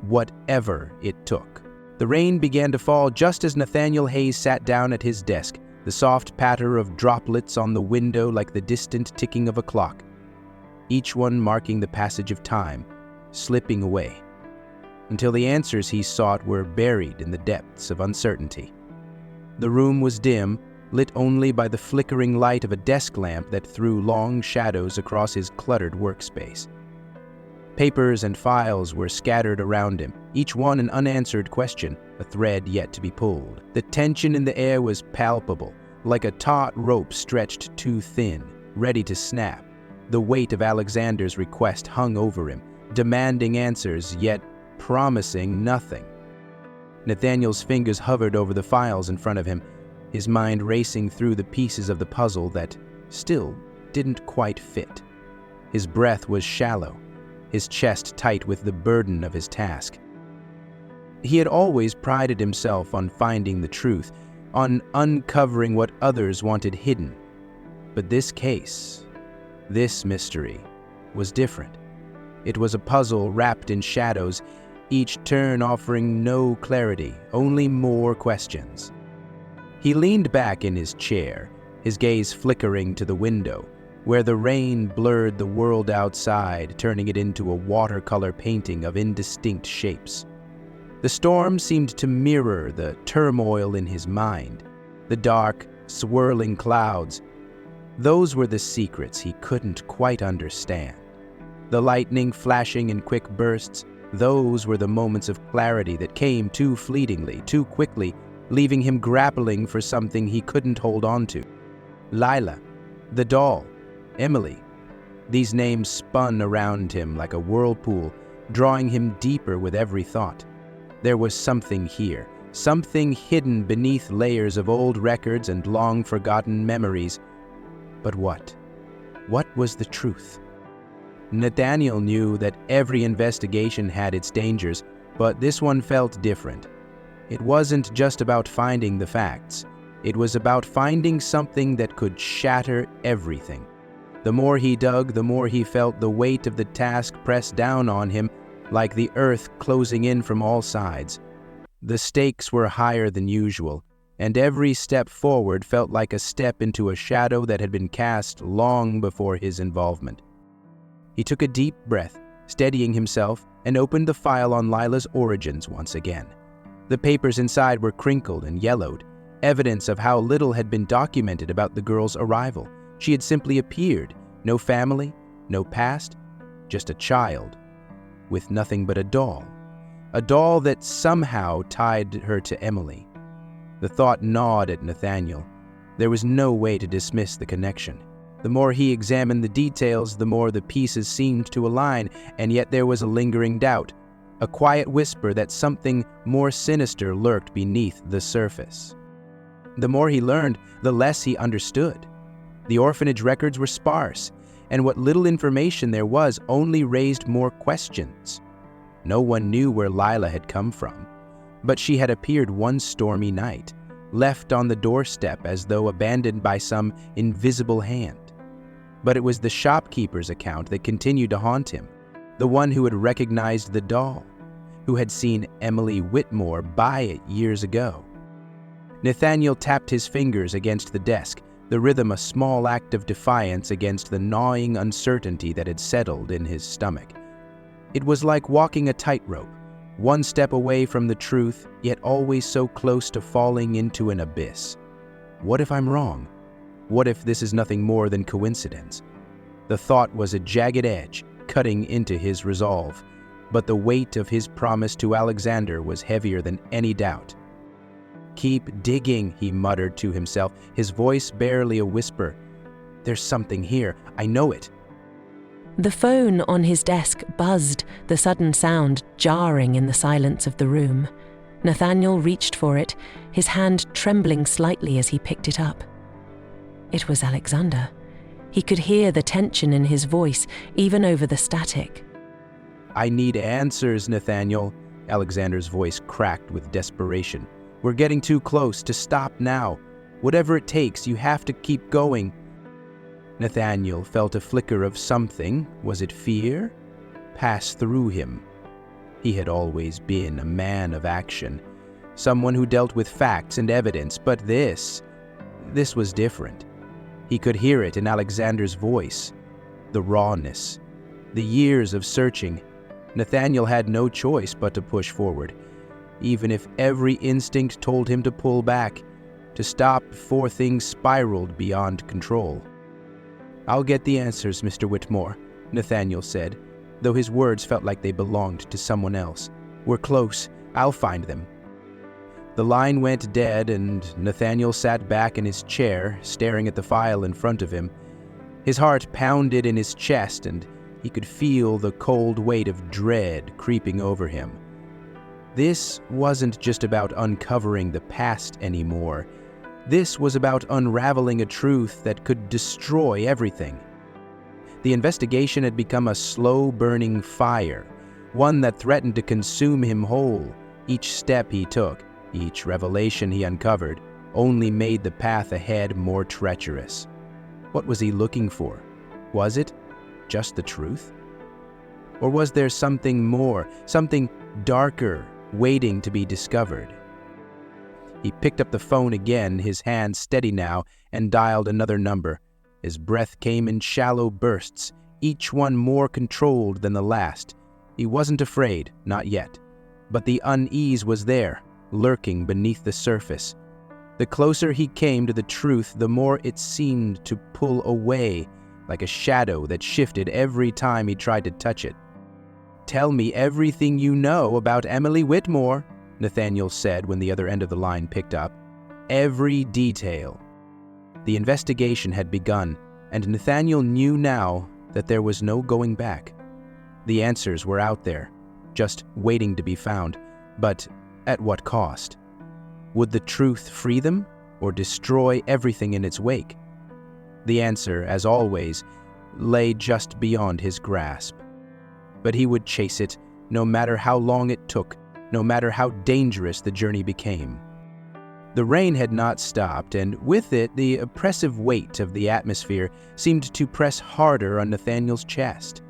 whatever it took. The rain began to fall just as Nathaniel Hayes sat down at his desk, the soft patter of droplets on the window like the distant ticking of a clock, each one marking the passage of time, slipping away, until the answers he sought were buried in the depths of uncertainty. The room was dim, lit only by the flickering light of a desk lamp that threw long shadows across his cluttered workspace. Papers and files were scattered around him, each one an unanswered question, a thread yet to be pulled. The tension in the air was palpable, like a taut rope stretched too thin, ready to snap. The weight of Alexander's request hung over him, demanding answers, yet promising nothing. Nathaniel's fingers hovered over the files in front of him, his mind racing through the pieces of the puzzle that still didn't quite fit. His breath was shallow, his chest tight with the burden of his task. He had always prided himself on finding the truth, on uncovering what others wanted hidden. But this case, this mystery, was different. It was a puzzle wrapped in shadows, each turn offering no clarity, only more questions. He leaned back in his chair, his gaze flickering to the window, where the rain blurred the world outside, turning it into a watercolor painting of indistinct shapes. The storm seemed to mirror the turmoil in his mind, the dark, swirling clouds. Those were the secrets he couldn't quite understand. The lightning flashing in quick bursts, those were the moments of clarity that came too fleetingly, too quickly, leaving him grappling for something he couldn't hold on to. Lila, the doll, Emily. These names spun around him like a whirlpool, drawing him deeper with every thought. There was something here, something hidden beneath layers of old records and long-forgotten memories. But what? What was the truth? Nathaniel knew that every investigation had its dangers, but this one felt different. It wasn't just about finding the facts. It was about finding something that could shatter everything. The more he dug, the more he felt the weight of the task press down on him, like the earth closing in from all sides. The stakes were higher than usual, and every step forward felt like a step into a shadow that had been cast long before his involvement. He took a deep breath, steadying himself, and opened the file on Lila's origins once again. The papers inside were crinkled and yellowed, evidence of how little had been documented about the girl's arrival. She had simply appeared, no family, no past, just a child, with nothing but a doll that somehow tied her to Emily. The thought gnawed at Nathaniel. There was no way to dismiss the connection. The more he examined the details, the more the pieces seemed to align, and yet there was a lingering doubt, a quiet whisper that something more sinister lurked beneath the surface. The more he learned, the less he understood. The orphanage records were sparse, and what little information there was only raised more questions. No one knew where Lila had come from, but she had appeared one stormy night, left on the doorstep as though abandoned by some invisible hand. But it was the shopkeeper's account that continued to haunt him, the one who had recognized the doll, who had seen Emily Whitmore buy it years ago. Nathaniel tapped his fingers against the desk, the rhythm a small act of defiance against the gnawing uncertainty that had settled in his stomach. It was like walking a tightrope, one step away from the truth, yet always so close to falling into an abyss. What if I'm wrong? What if this is nothing more than coincidence? The thought was a jagged edge, cutting into his resolve, but the weight of his promise to Alexander was heavier than any doubt. "Keep digging," he muttered to himself, his voice barely a whisper. "There's something here, I know it." The phone on his desk buzzed, the sudden sound jarring in the silence of the room. Nathaniel reached for it, his hand trembling slightly as he picked it up. It was Alexander. He could hear the tension in his voice, even over the static. "I need answers, Nathaniel." Alexander's voice cracked with desperation. "We're getting too close to stop now. Whatever it takes, you have to keep going." Nathaniel felt a flicker of something, was it fear, pass through him. He had always been a man of action, someone who dealt with facts and evidence, but this was different. He could hear it in Alexander's voice, the rawness, the years of searching. Nathaniel had no choice but to push forward, even if every instinct told him to pull back, to stop before things spiraled beyond control. "I'll get the answers, Mr. Whitmore," Nathaniel said, though his words felt like they belonged to someone else. "We're close. I'll find them." The line went dead, and Nathaniel sat back in his chair, staring at the file in front of him. His heart pounded in his chest, and he could feel the cold weight of dread creeping over him. This wasn't just about uncovering the past anymore. This was about unraveling a truth that could destroy everything. The investigation had become a slow-burning fire, one that threatened to consume him whole. Each step he took, each revelation he uncovered, only made the path ahead more treacherous. What was he looking for? Was it just the truth? Or was there something more, something darker, waiting to be discovered? He picked up the phone again, his hand steady now, and dialed another number. His breath came in shallow bursts, each one more controlled than the last. He wasn't afraid, not yet. But the unease was there, lurking beneath the surface. The closer he came to the truth, the more it seemed to pull away, like a shadow that shifted every time he tried to touch it. "Tell me everything you know about Emily Whitmore," Nathaniel said when the other end of the line picked up. "Every detail." The investigation had begun, and Nathaniel knew now that there was no going back. The answers were out there, just waiting to be found, but at what cost? Would the truth free them, or destroy everything in its wake? The answer, as always, lay just beyond his grasp. But he would chase it, no matter how long it took, no matter how dangerous the journey became. The rain had not stopped, and with it the oppressive weight of the atmosphere seemed to press harder on Nathaniel's chest.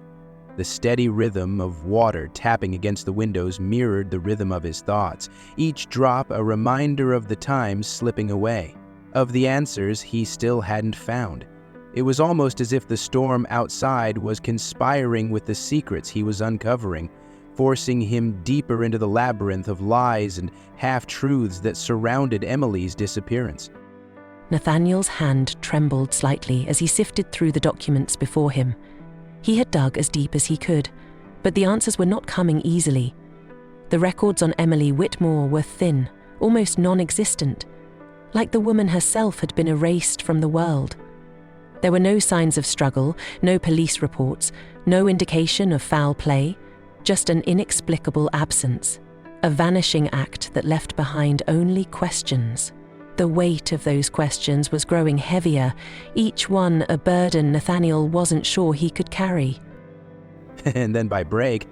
The steady rhythm of water tapping against the windows mirrored the rhythm of his thoughts, each drop a reminder of the time slipping away, of the answers he still hadn't found. It was almost as if the storm outside was conspiring with the secrets he was uncovering, forcing him deeper into the labyrinth of lies and half-truths that surrounded Emily's disappearance. Nathaniel's hand trembled slightly as he sifted through the documents before him. He had dug as deep as he could, but the answers were not coming easily. The records on Emily Whitmore were thin, almost non-existent, like the woman herself had been erased from the world. There were no signs of struggle, no police reports, no indication of foul play, just an inexplicable absence, a vanishing act that left behind only questions. The weight of those questions was growing heavier, each one a burden Nathaniel wasn't sure he could carry. And then by break,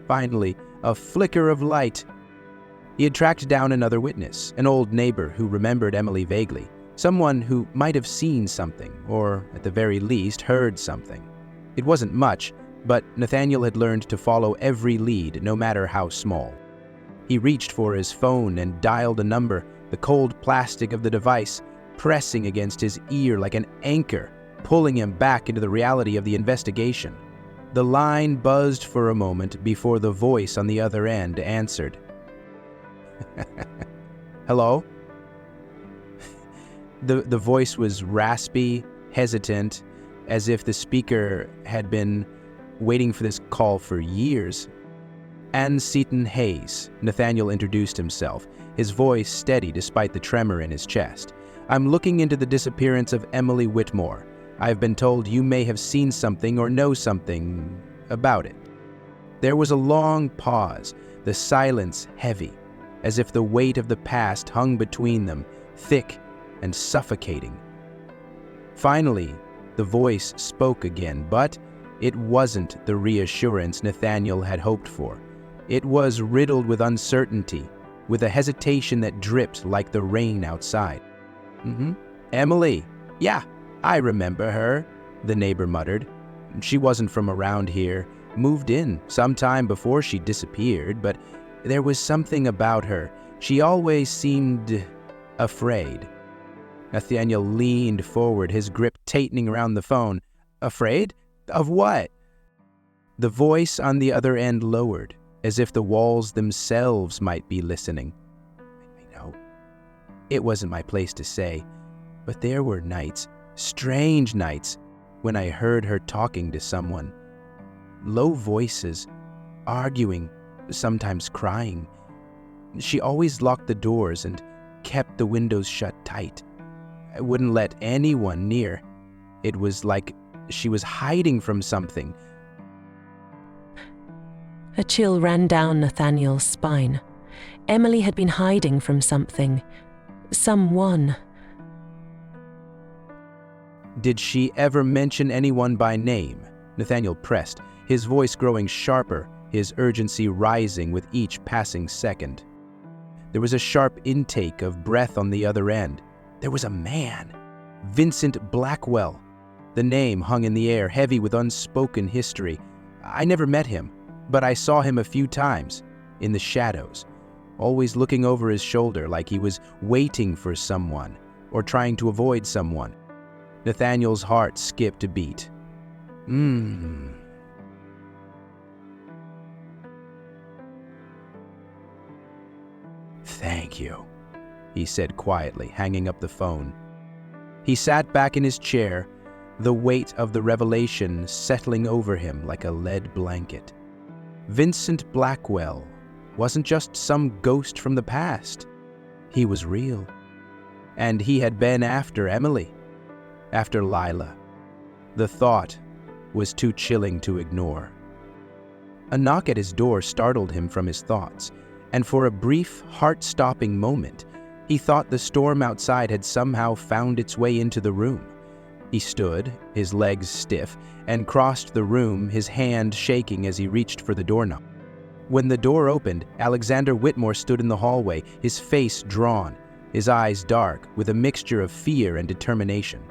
finally, a flicker of light. He had tracked down another witness, an old neighbor who remembered Emily vaguely, someone who might have seen something, or at the very least heard something. It wasn't much, but Nathaniel had learned to follow every lead, no matter how small. He reached for his phone and dialed a number, the cold plastic of the device pressing against his ear like an anchor, pulling him back into the reality of the investigation. The line buzzed for a moment before the voice on the other end answered. Hello? The voice was raspy, hesitant, as if the speaker had been waiting for this call for years. Ann Seton Hayes, Nathaniel introduced himself, his voice steady despite the tremor in his chest. I'm looking into the disappearance of Emily Whitmore. I've been told you may have seen something or know something about it. There was a long pause, the silence heavy, as if the weight of the past hung between them, thick and suffocating. Finally, the voice spoke again, but it wasn't the reassurance Nathaniel had hoped for. It was riddled with uncertainty, with a hesitation that dripped like the rain outside. Emily. Yeah, I remember her, the neighbor muttered. She wasn't from around here, moved in sometime before she disappeared, but there was something about her. She always seemed afraid. Nathaniel leaned forward, his grip tightening around the phone. Afraid? Of what? The voice on the other end lowered, as if the walls themselves might be listening. I know. It wasn't my place to say, but there were nights, strange nights, when I heard her talking to someone. Low voices, arguing, sometimes crying. She always locked the doors and kept the windows shut tight. I wouldn't let anyone near. It was like she was hiding from something. A chill ran down Nathaniel's spine. Emily had been hiding from something. Someone. Did she ever mention anyone by name? Nathaniel pressed, his voice growing sharper, his urgency rising with each passing second. There was a sharp intake of breath on the other end. There was a man, Vincent Blackwell. The name hung in the air, heavy with unspoken history. I never met him, but I saw him a few times, in the shadows, always looking over his shoulder like he was waiting for someone or trying to avoid someone. Nathaniel's heart skipped a beat. Thank you, he said quietly, hanging up the phone. He sat back in his chair, the weight of the revelation settling over him like a lead blanket. Vincent Blackwell wasn't just some ghost from the past. He was real. And he had been after Emily, after Lila. The thought was too chilling to ignore. A knock at his door startled him from his thoughts, and for a brief, heart-stopping moment, he thought the storm outside had somehow found its way into the room. He stood, his legs stiff, and crossed the room, his hand shaking as he reached for the doorknob. When the door opened, Alexander Whitmore stood in the hallway, his face drawn, his eyes dark, with a mixture of fear and determination.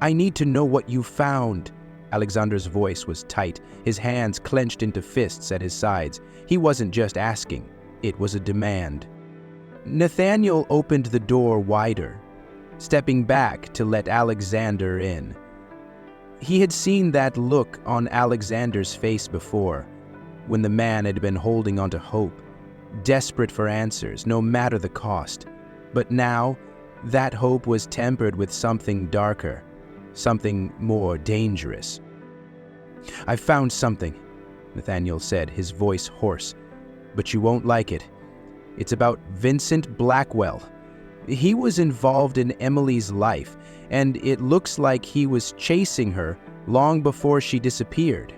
I need to know what you found, Alexander's voice was tight, his hands clenched into fists at his sides. He wasn't just asking, it was a demand. Nathaniel opened the door wider, stepping back to let Alexander in. He had seen that look on Alexander's face before, when the man had been holding onto hope, desperate for answers, no matter the cost. But now, that hope was tempered with something darker, something more dangerous. "I've found something," Nathaniel said, his voice hoarse. "But you won't like it. It's about Vincent Blackwell. He was involved in Emily's life, and it looks like he was chasing her long before she disappeared."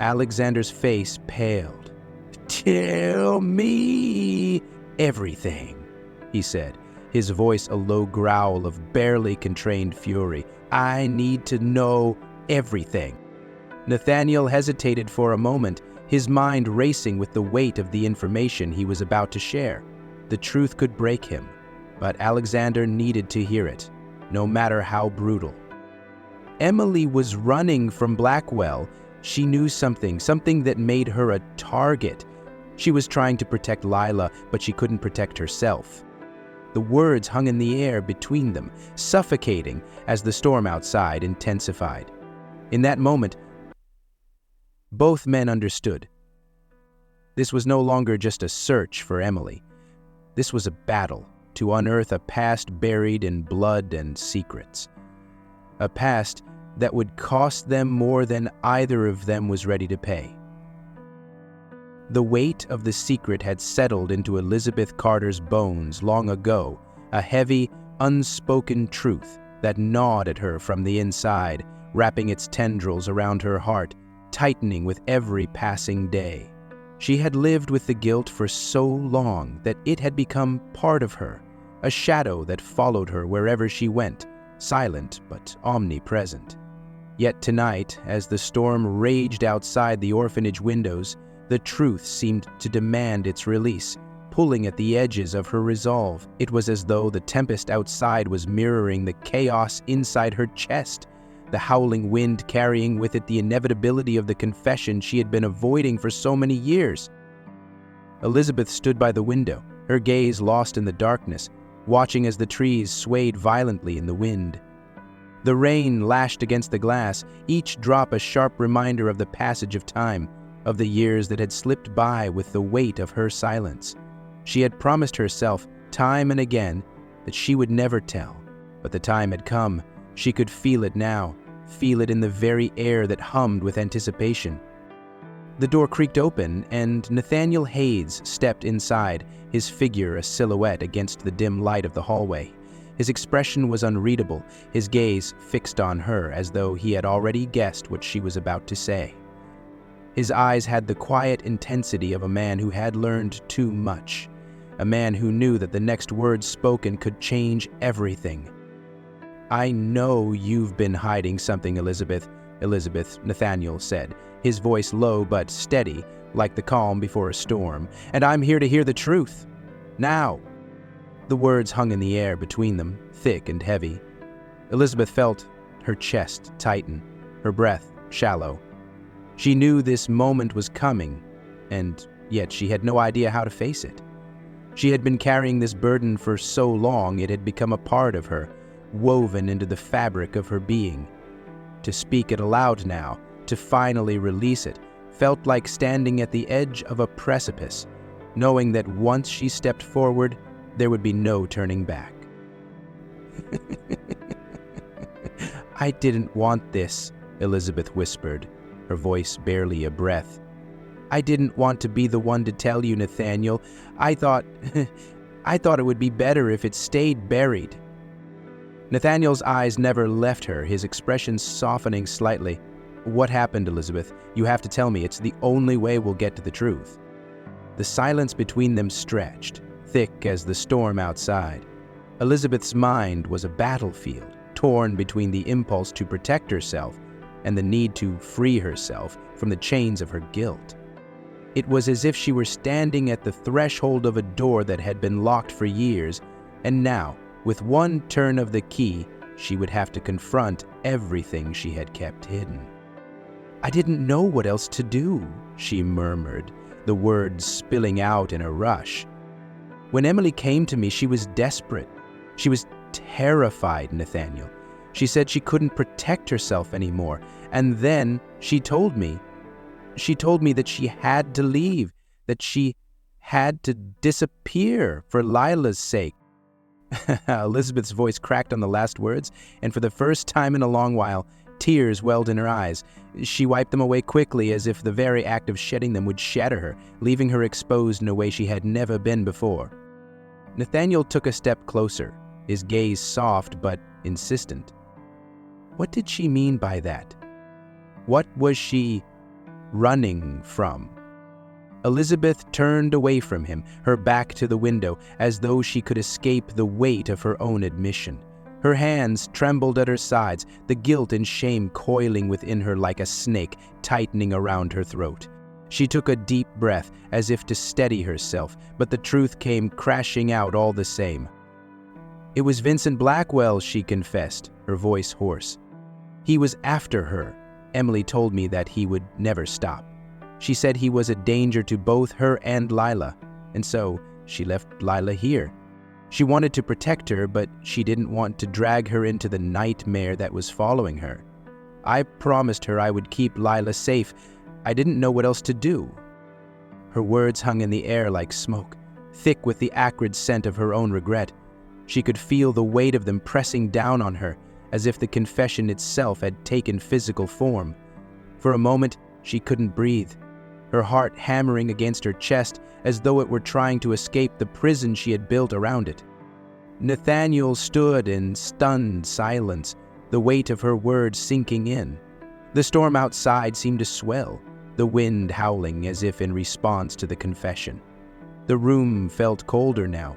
Alexander's face paled. "Tell me everything," he said, his voice a low growl of barely contained fury. "I need to know everything." Nathaniel hesitated for a moment, his mind racing with the weight of the information he was about to share. The truth could break him, but Alexander needed to hear it, no matter how brutal. Emily was running from Blackwell. She knew something that made her a target. She was trying to protect Lila, but she couldn't protect herself. The words hung in the air between them, suffocating as the storm outside intensified. In that moment, both men understood. This was no longer just a search for Emily. This was a battle to unearth a past buried in blood and secrets. A past that would cost them more than either of them was ready to pay. The weight of the secret had settled into Elizabeth Carter's bones long ago, a heavy, unspoken truth that gnawed at her from the inside, wrapping its tendrils around her heart, tightening with every passing day. She had lived with the guilt for so long that it had become part of her, a shadow that followed her wherever she went, silent but omnipresent. Yet tonight, as the storm raged outside the orphanage windows, the truth seemed to demand its release, pulling at the edges of her resolve. It was as though the tempest outside was mirroring the chaos inside her chest, the howling wind carrying with it the inevitability of the confession she had been avoiding for so many years. Elizabeth stood by the window, her gaze lost in the darkness, watching as the trees swayed violently in the wind. The rain lashed against the glass, each drop a sharp reminder of the passage of time, of the years that had slipped by with the weight of her silence. She had promised herself time and again that she would never tell, but the time had come. She could feel it now, feel it in the very air that hummed with anticipation. The door creaked open, and Nathaniel Hayes stepped inside, his figure a silhouette against the dim light of the hallway. His expression was unreadable, his gaze fixed on her as though he had already guessed what she was about to say. His eyes had the quiet intensity of a man who had learned too much, a man who knew that the next word spoken could change everything. "I know you've been hiding something, Elizabeth," Nathaniel said, his voice low but steady, like the calm before a storm, "and I'm here to hear the truth. Now." The words hung in the air between them, thick and heavy. Elizabeth felt her chest tighten, her breath shallow. She knew this moment was coming, and yet she had no idea how to face it. She had been carrying this burden for so long it had become a part of her, woven into the fabric of her being. To speak it aloud now, to finally release it, felt like standing at the edge of a precipice, knowing that once she stepped forward, there would be no turning back. "I didn't want this," Elizabeth whispered, her voice barely a breath. "I didn't want to be the one to tell you, Nathaniel. I thought it would be better if it stayed buried." Nathaniel's eyes never left her, his expression softening slightly. "What happened, Elizabeth? You have to tell me. It's the only way we'll get to the truth." The silence between them stretched, thick as the storm outside. Elizabeth's mind was a battlefield, torn between the impulse to protect herself and the need to free herself from the chains of her guilt. It was as if she were standing at the threshold of a door that had been locked for years, and now, with one turn of the key, she would have to confront everything she had kept hidden. I didn't know what else to do, she murmured, the words spilling out in a rush. When Emily came to me, she was desperate. She was terrified, Nathaniel. She said she couldn't protect herself anymore. And then she told me that she had to leave, that she had to disappear for Lila's sake. Elizabeth's voice cracked on the last words, and for the first time in a long while, tears welled in her eyes. She wiped them away quickly, as if the very act of shedding them would shatter her, leaving her exposed in a way she had never been before. Nathaniel took a step closer, his gaze soft but insistent. What did she mean by that? What was she running from? Elizabeth turned away from him, her back to the window, as though she could escape the weight of her own admission. Her hands trembled at her sides, the guilt and shame coiling within her like a snake, tightening around her throat. She took a deep breath, as if to steady herself, but the truth came crashing out all the same. It was Vincent Blackwell, she confessed, her voice hoarse. He was after her. Emily told me that he would never stop. She said he was a danger to both her and Lila, and so she left Lila here. She wanted to protect her, but she didn't want to drag her into the nightmare that was following her. I promised her I would keep Lila safe. I didn't know what else to do. Her words hung in the air like smoke, thick with the acrid scent of her own regret. She could feel the weight of them pressing down on her, as if the confession itself had taken physical form. For a moment, she couldn't breathe, her heart hammering against her chest as though it were trying to escape the prison she had built around it. Nathaniel stood in stunned silence, the weight of her words sinking in. The storm outside seemed to swell, the wind howling as if in response to the confession. The room felt colder now,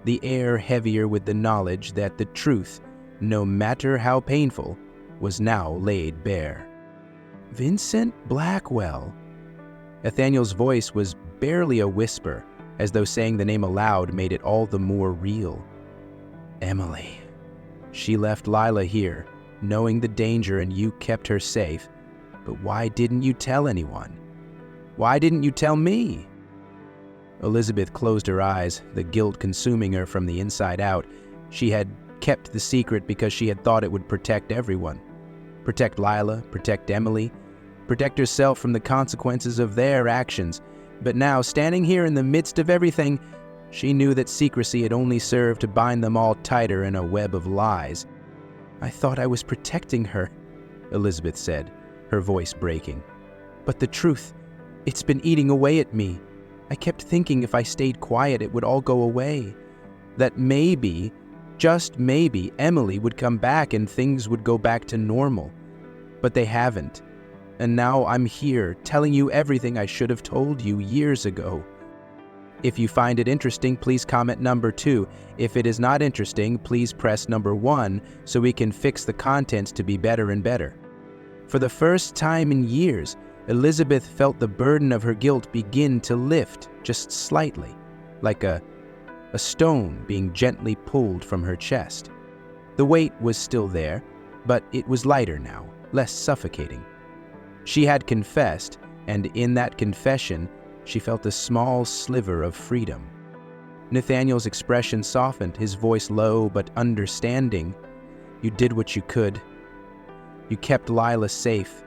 the air heavier with the knowledge that the truth, no matter how painful, was now laid bare. Vincent Blackwell. Nathaniel's voice was barely a whisper, as though saying the name aloud made it all the more real. Emily. She left Lila here, knowing the danger, and you kept her safe. But why didn't you tell anyone? Why didn't you tell me? Elizabeth closed her eyes, the guilt consuming her from the inside out. She had kept the secret because she had thought it would protect everyone. Protect Lila, protect Emily, protect herself from the consequences of their actions. But now, standing here in the midst of everything, she knew that secrecy had only served to bind them all tighter in a web of lies. I thought I was protecting her, Elizabeth said, her voice breaking. But the truth, it's been eating away at me. I kept thinking if I stayed quiet, it would all go away. That maybe, just maybe, Emily would come back and things would go back to normal. But they haven't. And now I'm here, telling you everything I should have told you years ago. If you find it interesting, please comment number 2. If it is not interesting, please press number 1 so we can fix the contents to be better and better. For the first time in years, Elizabeth felt the burden of her guilt begin to lift just slightly, like a stone being gently pulled from her chest. The weight was still there, but it was lighter now, less suffocating. She had confessed, and in that confession, she felt a small sliver of freedom. Nathaniel's expression softened, his voice low but understanding. You did what you could. You kept Lila safe.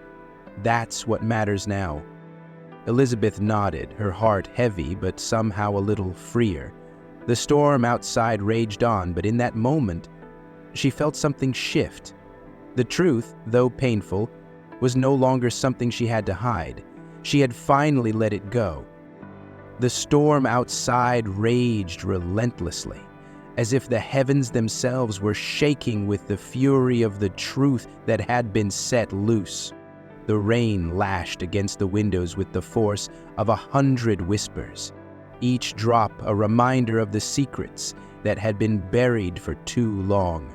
That's what matters now. Elizabeth nodded, her heart heavy but somehow a little freer. The storm outside raged on, but in that moment, she felt something shift. The truth, though painful, was no longer something she had to hide. She had finally let it go. The storm outside raged relentlessly, as if the heavens themselves were shaking with the fury of the truth that had been set loose. The rain lashed against the windows with the force of 100 whispers, each drop a reminder of the secrets that had been buried for too long.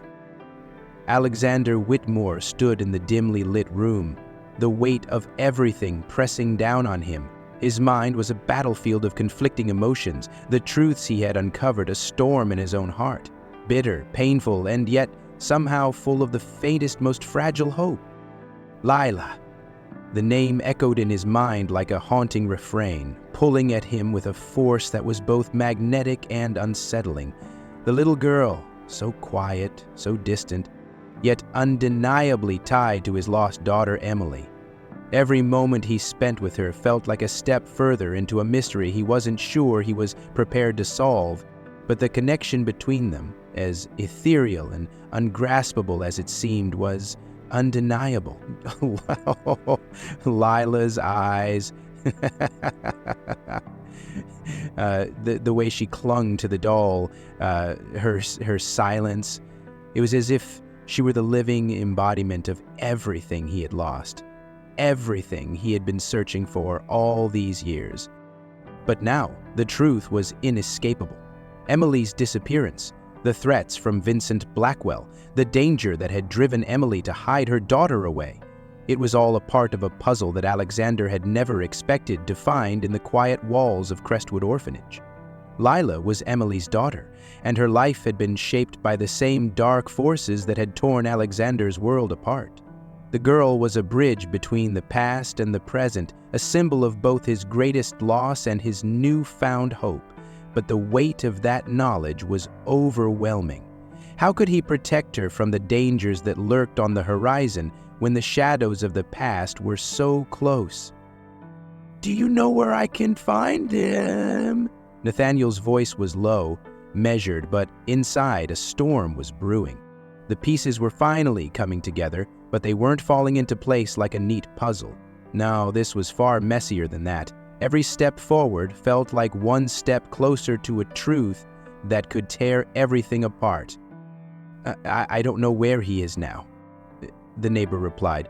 Alexander Whitmore stood in the dimly lit room, the weight of everything pressing down on him. His mind was a battlefield of conflicting emotions, the truths he had uncovered a storm in his own heart, bitter, painful, and yet somehow full of the faintest, most fragile hope. Lila. The name echoed in his mind like a haunting refrain, pulling at him with a force that was both magnetic and unsettling. The little girl, so quiet, so distant, yet undeniably tied to his lost daughter Emily. Every moment he spent with her felt like a step further into a mystery he wasn't sure he was prepared to solve, but the connection between them, as ethereal and ungraspable as it seemed, was undeniable. Lila's eyes, the way she clung to the doll, her silence. It was as if she were the living embodiment of everything he had lost, everything he had been searching for all these years. But now, the truth was inescapable. Emily's disappearance, the threats from Vincent Blackwell, the danger that had driven Emily to hide her daughter away. It was all a part of a puzzle that Alexander had never expected to find in the quiet walls of Crestwood Orphanage. Lila was Emily's daughter, and her life had been shaped by the same dark forces that had torn Alexander's world apart. The girl was a bridge between the past and the present, a symbol of both his greatest loss and his newfound hope. But the weight of that knowledge was overwhelming. How could he protect her from the dangers that lurked on the horizon when the shadows of the past were so close? "Do you know where I can find him?" Nathaniel's voice was low, measured, but inside a storm was brewing. The pieces were finally coming together, but they weren't falling into place like a neat puzzle. No, this was far messier than that. Every step forward felt like one step closer to a truth that could tear everything apart. I don't know where he is now," the neighbor replied,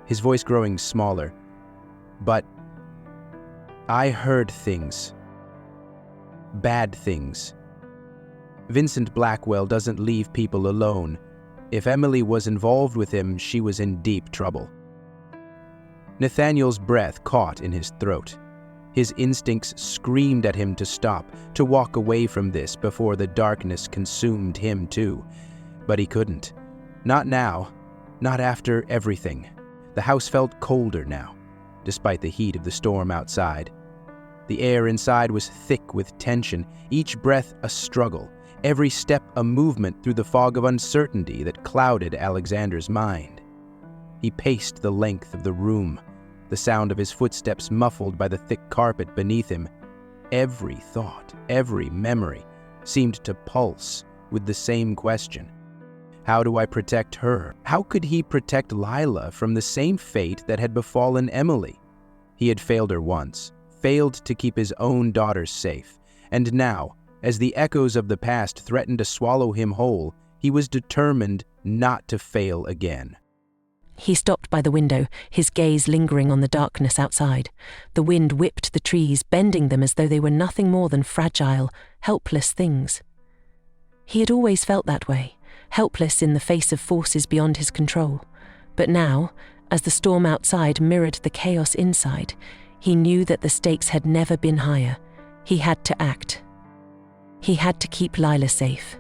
his voice growing smaller. "But I heard things. Bad things. Vincent Blackwell doesn't leave people alone. If Emily was involved with him, she was in deep trouble." Nathaniel's breath caught in his throat. His instincts screamed at him to stop, to walk away from this before the darkness consumed him too. But he couldn't. Not now. Not after everything. The house felt colder now, despite the heat of the storm outside. The air inside was thick with tension, each breath a struggle, every step a movement through the fog of uncertainty that clouded Alexander's mind. He paced the length of the room, the sound of his footsteps muffled by the thick carpet beneath him. Every thought, every memory seemed to pulse with the same question. How do I protect her? How could he protect Lila from the same fate that had befallen Emily? He had failed her once, failed to keep his own daughters safe, and now, as the echoes of the past threatened to swallow him whole, he was determined not to fail again. He stopped by the window, his gaze lingering on the darkness outside. The wind whipped the trees, bending them as though they were nothing more than fragile, helpless things. He had always felt that way, helpless in the face of forces beyond his control. But now, as the storm outside mirrored the chaos inside, he knew that the stakes had never been higher. He had to act. He had to keep Lila safe,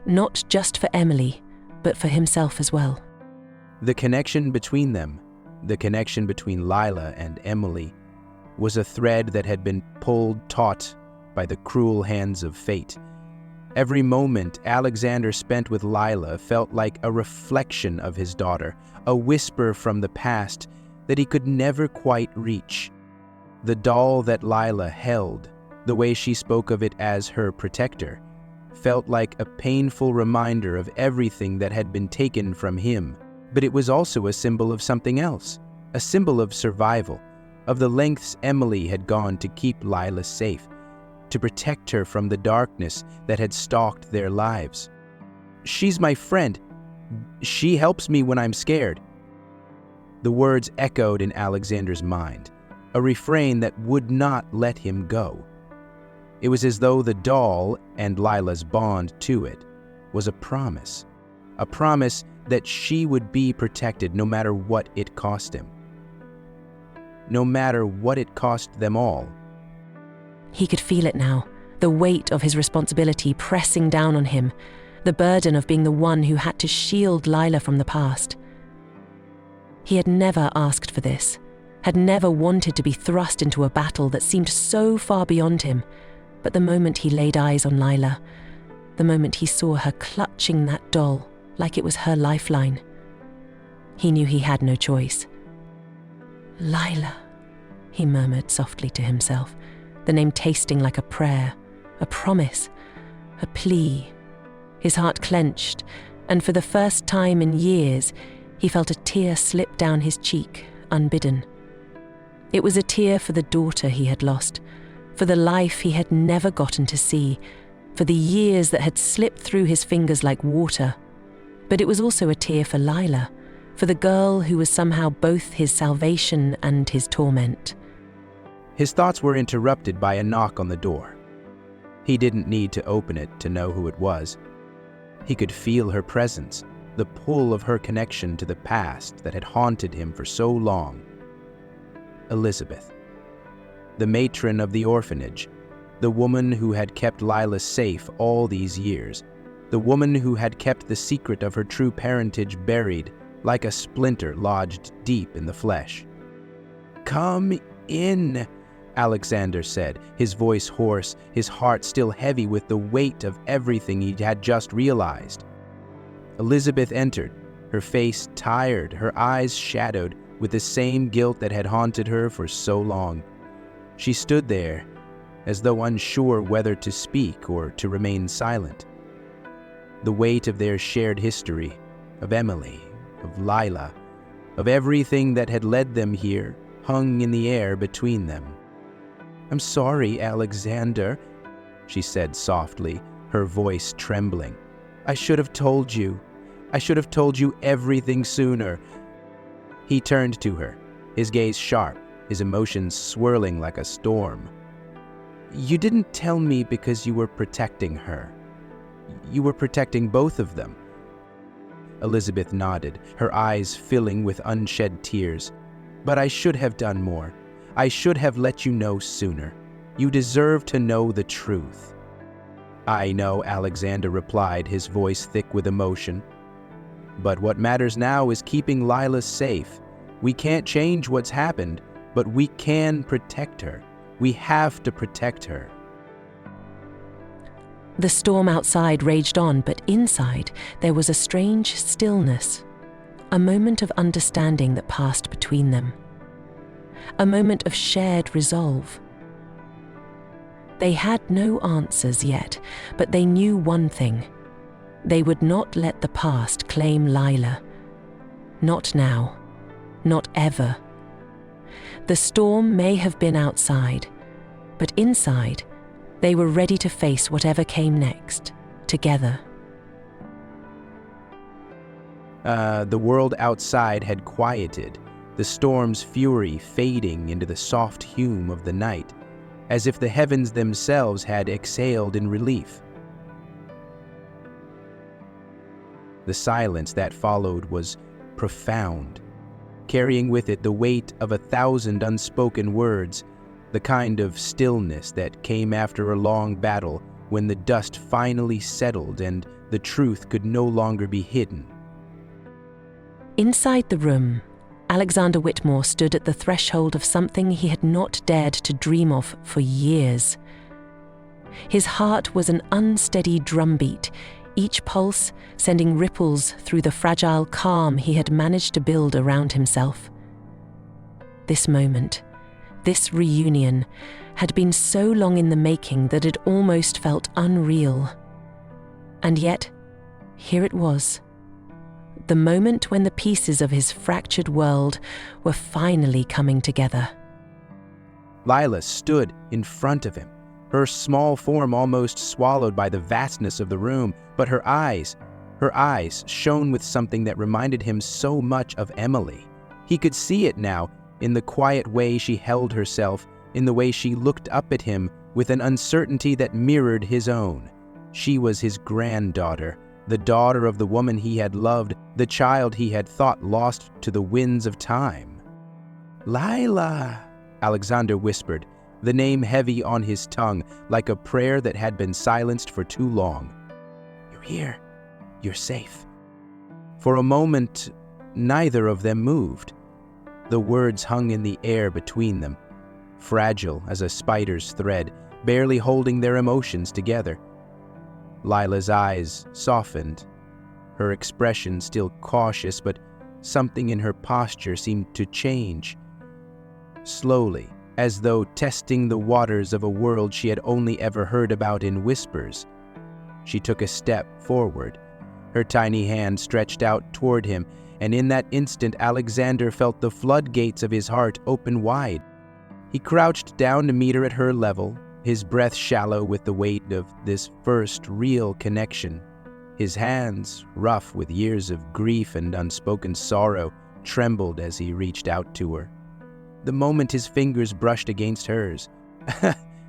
not just for Emily, but for himself as well. The connection between them, the connection between Lila and Emily, was a thread that had been pulled taut by the cruel hands of fate. Every moment Alexander spent with Lila felt like a reflection of his daughter, a whisper from the past that he could never quite reach. The doll that Lila held, the way she spoke of it as her protector, felt like a painful reminder of everything that had been taken from him. But it was also a symbol of something else, a symbol of survival, of the lengths Emily had gone to keep Lila safe, to protect her from the darkness that had stalked their lives. "She's my friend. She helps me when I'm scared." The words echoed in Alexander's mind, a refrain that would not let him go. It was as though the doll, and Lila's bond to it, was a promise that she would be protected no matter what it cost him. No matter what it cost them all. He could feel it now, the weight of his responsibility pressing down on him, the burden of being the one who had to shield Lila from the past. He had never asked for this, had never wanted to be thrust into a battle that seemed so far beyond him. But the moment he laid eyes on Lila, the moment he saw her clutching that doll like it was her lifeline, he knew he had no choice. Lila, he murmured softly to himself, the name tasting like a prayer, a promise, a plea. His heart clenched, and for the first time in years, he felt a tear slip down his cheek, unbidden. It was a tear for the daughter he had lost, for the life he had never gotten to see, for the years that had slipped through his fingers like water. But it was also a tear for Lila, for the girl who was somehow both his salvation and his torment. His thoughts were interrupted by a knock on the door. He didn't need to open it to know who it was. He could feel her presence, the pull of her connection to the past that had haunted him for so long. Elizabeth, the matron of the orphanage, the woman who had kept Lila safe all these years, the woman who had kept the secret of her true parentage buried like a splinter lodged deep in the flesh. "Come in," Alexander said, his voice hoarse, his heart still heavy with the weight of everything he had just realized. Elizabeth entered, her face tired, her eyes shadowed with the same guilt that had haunted her for so long. She stood there, as though unsure whether to speak or to remain silent. The weight of their shared history, of Emily, of Lila, of everything that had led them here, hung in the air between them. "I'm sorry, Alexander," she said softly, her voice trembling. "I should have told you. I should have told you everything sooner." He turned to her, his gaze sharp, his emotions swirling like a storm. "You didn't tell me because you were protecting her. You were protecting both of them." Elizabeth nodded, her eyes filling with unshed tears. "But I should have done more. I should have let you know sooner. You deserve to know the truth." "I know," Alexander replied, his voice thick with emotion. "But what matters now is keeping Lila safe. We can't change what's happened, but we can protect her. We have to protect her." The storm outside raged on, but inside there was a strange stillness, a moment of understanding that passed between them, a moment of shared resolve. They had no answers yet, but they knew one thing. They would not let the past claim Lila. Not now. Not ever. The storm may have been outside, but inside, they were ready to face whatever came next, together. The world outside had quieted, the storm's fury fading into the soft hume of the night, as if the heavens themselves had exhaled in relief. The silence that followed was profound, carrying with it the weight of 1,000 unspoken words, the kind of stillness that came after a long battle when the dust finally settled and the truth could no longer be hidden. Inside the room, Alexander Whitmore stood at the threshold of something he had not dared to dream of for years. His heart was an unsteady drumbeat, each pulse sending ripples through the fragile calm he had managed to build around himself. This moment, this reunion, had been so long in the making that it almost felt unreal. And yet, here it was. The moment when the pieces of his fractured world were finally coming together. Lila stood in front of him, her small form almost swallowed by the vastness of the room, but her eyes shone with something that reminded him so much of Emily. He could see it now, in the quiet way she held herself, in the way she looked up at him with an uncertainty that mirrored his own. She was his granddaughter, the daughter of the woman he had loved, the child he had thought lost to the winds of time. "Lila," Alexander whispered, the name heavy on his tongue, like a prayer that had been silenced for too long. "You're here. You're safe." For a moment, neither of them moved. The words hung in the air between them, fragile as a spider's thread, barely holding their emotions together. Lila's eyes softened, her expression still cautious, but something in her posture seemed to change. Slowly, as though testing the waters of a world she had only ever heard about in whispers, she took a step forward, her tiny hand stretched out toward him, and in that instant Alexander felt the floodgates of his heart open wide. He crouched down to meet her at her level, his breath shallow with the weight of this first real connection. His hands, rough with years of grief and unspoken sorrow, trembled as he reached out to her. The moment his fingers brushed against hers,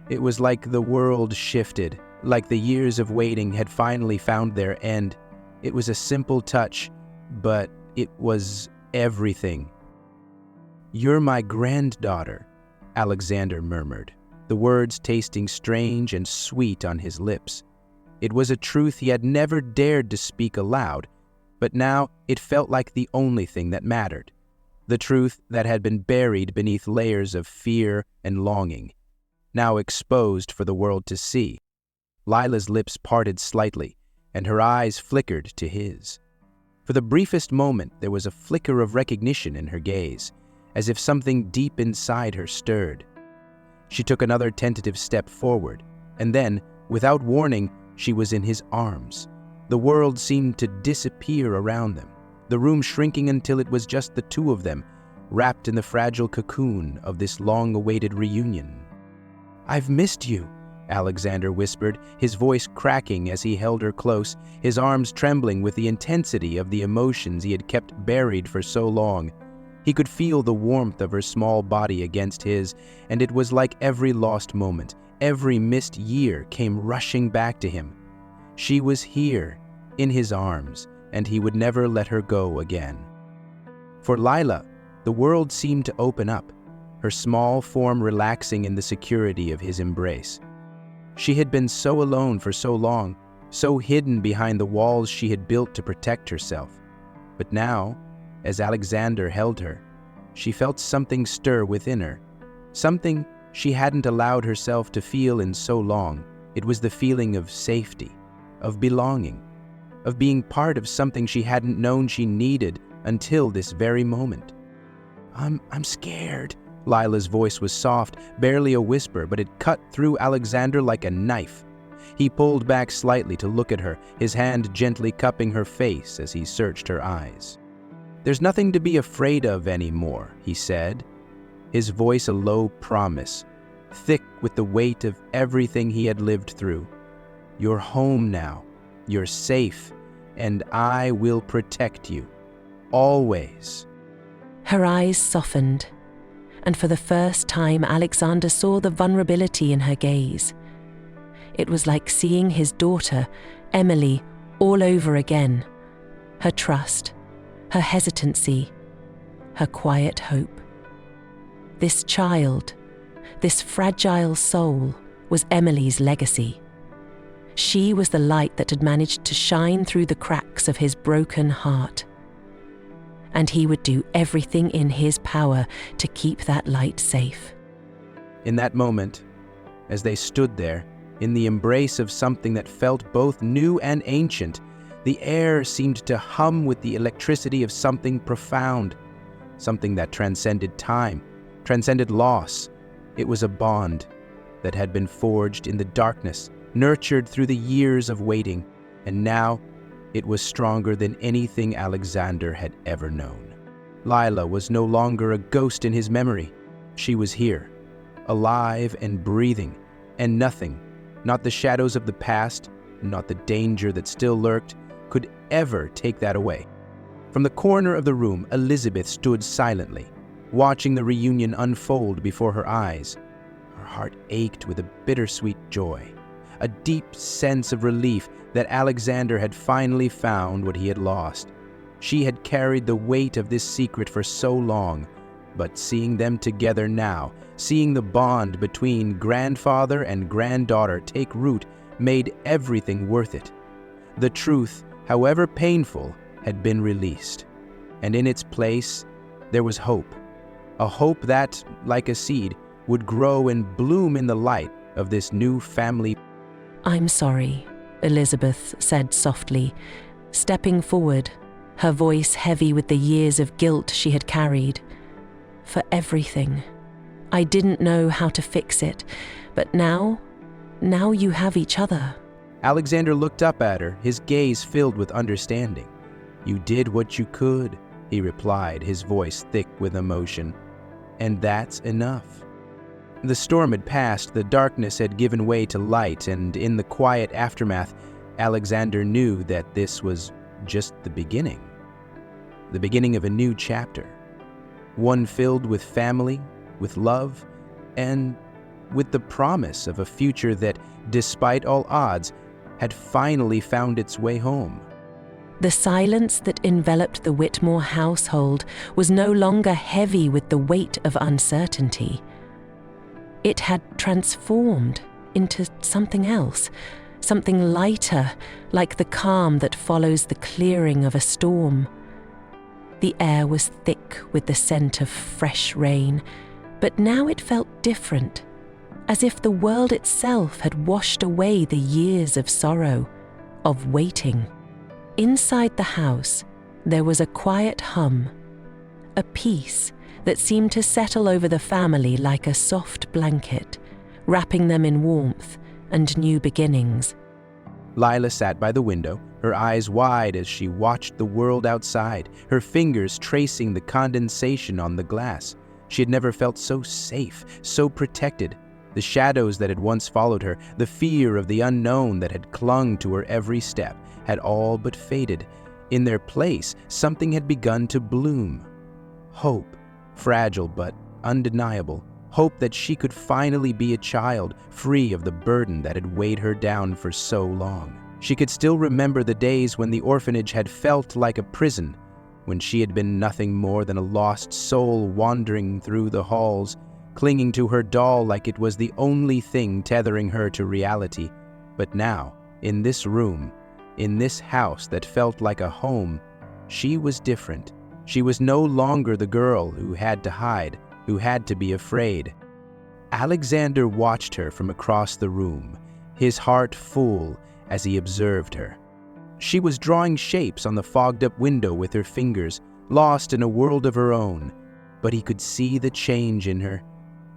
it was like the world shifted, like the years of waiting had finally found their end. It was a simple touch, but it was everything. "You're my granddaughter," Alexander murmured, the words tasting strange and sweet on his lips. It was a truth he had never dared to speak aloud, but now it felt like the only thing that mattered. The truth that had been buried beneath layers of fear and longing, now exposed for the world to see. Lila's lips parted slightly, and her eyes flickered to his. For the briefest moment, there was a flicker of recognition in her gaze, as if something deep inside her stirred. She took another tentative step forward, and then, without warning, she was in his arms. The world seemed to disappear around them, the room shrinking until it was just the two of them, wrapped in the fragile cocoon of this long-awaited reunion. "I've missed you," Alexander whispered, his voice cracking as he held her close, his arms trembling with the intensity of the emotions he had kept buried for so long. He could feel the warmth of her small body against his, and it was like every lost moment, every missed year came rushing back to him. She was here, in his arms, and he would never let her go again. For Lila, the world seemed to open up, her small form relaxing in the security of his embrace. She had been so alone for so long, so hidden behind the walls she had built to protect herself. But now, as Alexander held her, she felt something stir within her, something she hadn't allowed herself to feel in so long. It was the feeling of safety, of belonging, of being part of something she hadn't known she needed until this very moment. I'm scared." Lila's voice was soft, barely a whisper, but it cut through Alexander like a knife. He pulled back slightly to look at her, his hand gently cupping her face as he searched her eyes. "There's nothing to be afraid of anymore," he said, his voice a low promise, thick with the weight of everything he had lived through. "You're home now, you're safe, and I will protect you, always." Her eyes softened, and for the first time Alexander saw the vulnerability in her gaze. It was like seeing his daughter, Emily, all over again. Her trust, her hesitancy, her quiet hope. This child, this fragile soul, was Emily's legacy. She was the light that had managed to shine through the cracks of his broken heart. And he would do everything in his power to keep that light safe. In that moment, as they stood there, in the embrace of something that felt both new and ancient, the air seemed to hum with the electricity of something profound, something that transcended time, transcended loss. It was a bond that had been forged in the darkness, nurtured through the years of waiting, and now it was stronger than anything Alexander had ever known. Lila was no longer a ghost in his memory. She was here, alive and breathing, and nothing, not the shadows of the past, not the danger that still lurked, could ever take that away. From the corner of the room, Elizabeth stood silently, watching the reunion unfold before her eyes. Her heart ached with a bittersweet joy, a deep sense of relief that Alexander had finally found what he had lost. She had carried the weight of this secret for so long, but seeing them together now, seeing the bond between grandfather and granddaughter take root, made everything worth it. The truth, however painful, had been released, and in its place there was hope, a hope that, like a seed, would grow and bloom in the light of this new family. "I'm sorry," Elizabeth said softly, stepping forward, her voice heavy with the years of guilt she had carried. "For everything. I didn't know how to fix it, but now you have each other." Alexander looked up at her, his gaze filled with understanding. "You did what you could," he replied, his voice thick with emotion. "And that's enough." The storm had passed, the darkness had given way to light, and in the quiet aftermath, Alexander knew that this was just the beginning. The beginning of a new chapter. One filled with family, with love, and with the promise of a future that, despite all odds, had finally found its way home. The silence that enveloped the Whitmore household was no longer heavy with the weight of uncertainty. It had transformed into something else, something lighter, like the calm that follows the clearing of a storm. The air was thick with the scent of fresh rain, but now it felt different, as if the world itself had washed away the years of sorrow, of waiting. Inside the house, there was a quiet hum, a peace that seemed to settle over the family like a soft blanket, wrapping them in warmth and new beginnings. Lila sat by the window, her eyes wide as she watched the world outside, her fingers tracing the condensation on the glass. She had never felt so safe, so protected. The shadows that had once followed her, the fear of the unknown that had clung to her every step, had all but faded. In their place, something had begun to bloom. Hope, fragile but undeniable. Hope that she could finally be a child, free of the burden that had weighed her down for so long. She could still remember the days when the orphanage had felt like a prison, when she had been nothing more than a lost soul wandering through the halls, clinging to her doll like it was the only thing tethering her to reality. But now, in this room, in this house that felt like a home, she was different. She was no longer the girl who had to hide, who had to be afraid. Alexander watched her from across the room, his heart full as he observed her. She was drawing shapes on the fogged-up window with her fingers, lost in a world of her own, but he could see the change in her.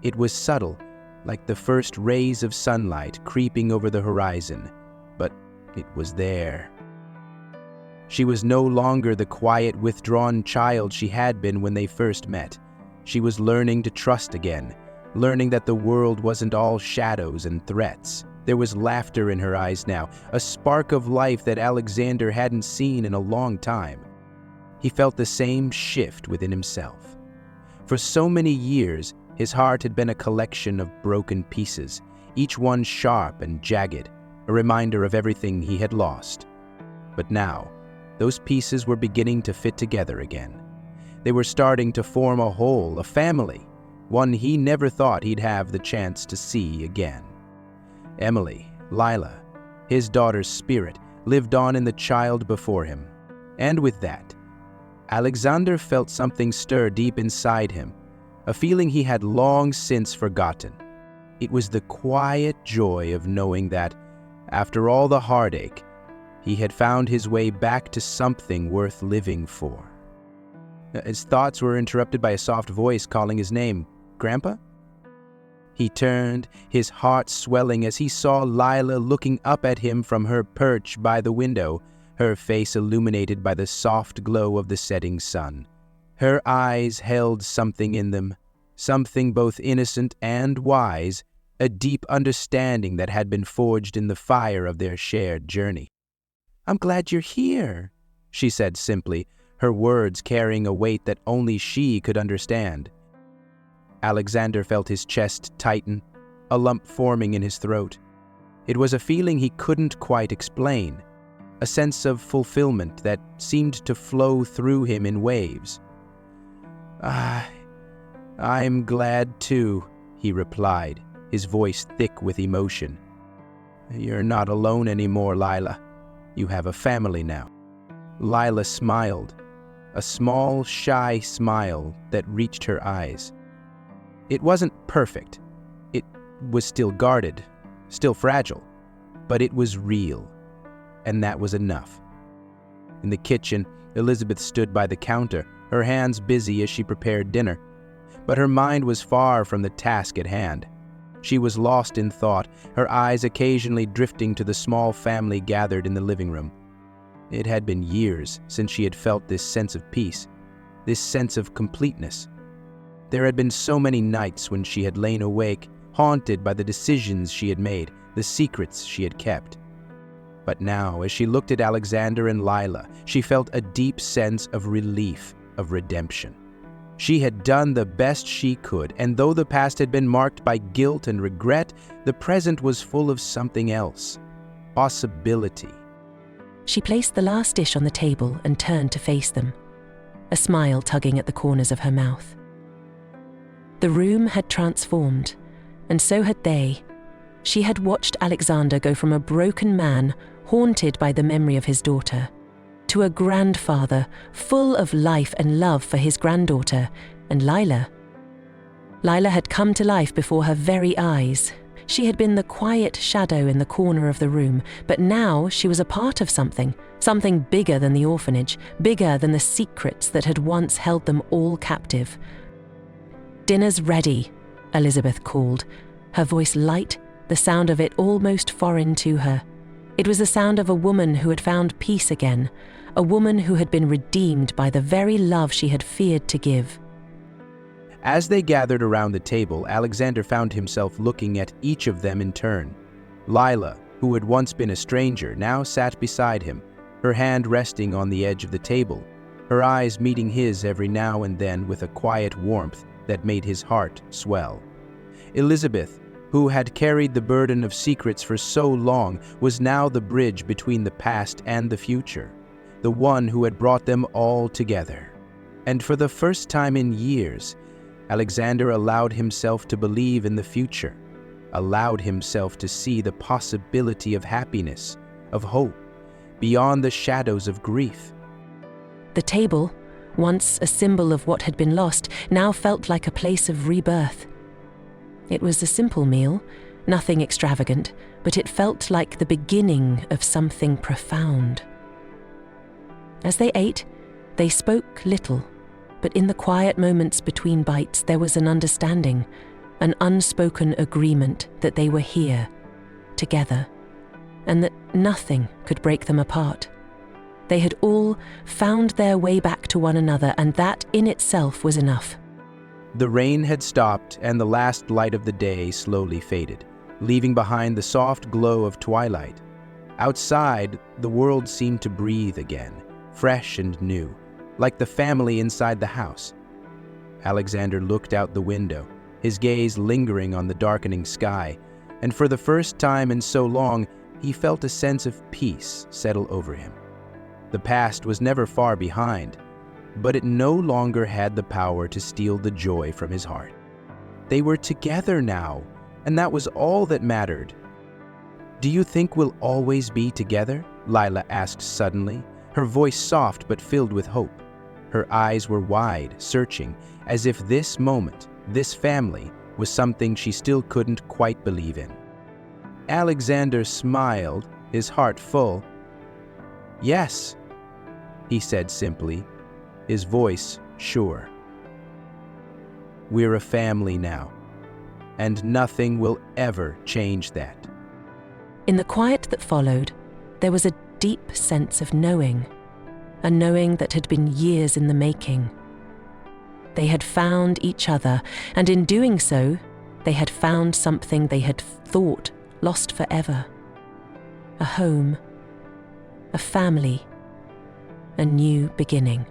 It was subtle, like the first rays of sunlight creeping over the horizon, but it was there. She was no longer the quiet, withdrawn child she had been when they first met. She was learning to trust again, learning that the world wasn't all shadows and threats. There was laughter in her eyes now, a spark of life that Alexander hadn't seen in a long time. He felt the same shift within himself. For so many years, his heart had been a collection of broken pieces, each one sharp and jagged, a reminder of everything he had lost. But now, those pieces were beginning to fit together again. They were starting to form a whole, a family, one he never thought he'd have the chance to see again. Emily, Lila, his daughter's spirit, lived on in the child before him. And with that, Alexander felt something stir deep inside him, a feeling he had long since forgotten. It was the quiet joy of knowing that, after all the heartache, he had found his way back to something worth living for. His thoughts were interrupted by a soft voice calling his name. "Grandpa?" He turned, his heart swelling as he saw Lila looking up at him from her perch by the window, her face illuminated by the soft glow of the setting sun. Her eyes held something in them, something both innocent and wise, a deep understanding that had been forged in the fire of their shared journey. "I'm glad you're here," she said simply, her words carrying a weight that only she could understand. Alexander felt his chest tighten, a lump forming in his throat. It was a feeling he couldn't quite explain, a sense of fulfillment that seemed to flow through him in waves. I'm glad too," he replied, his voice thick with emotion. "You're not alone anymore, Lila. You have a family now." Lila smiled. a small, shy smile that reached her eyes. It wasn't perfect. It was still guarded, still fragile, but it was real, and that was enough. In the kitchen, Elizabeth stood by the counter, her hands busy as she prepared dinner. But her mind was far from the task at hand. She was lost in thought, her eyes occasionally drifting to the small family gathered in the living room. It had been years since she had felt this sense of peace, this sense of completeness. There had been so many nights when she had lain awake, haunted by the decisions she had made, the secrets she had kept. But now, as she looked at Alexander and Lila, she felt a deep sense of relief, of redemption. She had done the best she could, and though the past had been marked by guilt and regret, the present was full of something else, possibility. She placed the last dish on the table and turned to face them, a smile tugging at the corners of her mouth. The room had transformed, and so had they. She had watched Alexander go from a broken man, haunted by the memory of his daughter, to a grandfather full of life and love for his granddaughter, and Lila. Lila had come to life before her very eyes. She had been the quiet shadow in the corner of the room, but now she was a part of something bigger than the orphanage, bigger than the secrets that had once held them all captive. "Dinner's ready," Elizabeth called, her voice light, the sound of it almost foreign to her. It was the sound of a woman who had found peace again, a woman who had been redeemed by the very love she had feared to give. As they gathered around the table, Alexander found himself looking at each of them in turn. Lila, who had once been a stranger, now sat beside him, her hand resting on the edge of the table, her eyes meeting his every now and then with a quiet warmth that made his heart swell. Elizabeth, who had carried the burden of secrets for so long, was now the bridge between the past and the future, the one who had brought them all together. And for the first time in years, Alexander allowed himself to believe in the future, allowed himself to see the possibility of happiness, of hope, beyond the shadows of grief. The table, once a symbol of what had been lost, now felt like a place of rebirth. It was a simple meal, nothing extravagant, but it felt like the beginning of something profound. As they ate, they spoke little, but in the quiet moments between bites there was an understanding, an unspoken agreement that they were here, together, and that nothing could break them apart. They had all found their way back to one another, and that in itself was enough. The rain had stopped, and the last light of the day slowly faded, leaving behind the soft glow of twilight. Outside, the world seemed to breathe again, fresh and new, like the family inside the house. Alexander looked out the window, his gaze lingering on the darkening sky, and for the first time in so long, he felt a sense of peace settle over him. The past was never far behind, but it no longer had the power to steal the joy from his heart. They were together now, and that was all that mattered. "Do you think we'll always be together?" Lila asked suddenly, her voice soft but filled with hope. Her eyes were wide, searching, as if this moment, this family, was something she still couldn't quite believe in. Alexander smiled, his heart full. "Yes," he said simply, his voice sure. "We're a family now, and nothing will ever change that." In the quiet that followed, there was a deep sense of knowing, a knowing that had been years in the making. They had found each other, and in doing so, they had found something they had thought lost forever. A home, a family, a new beginning.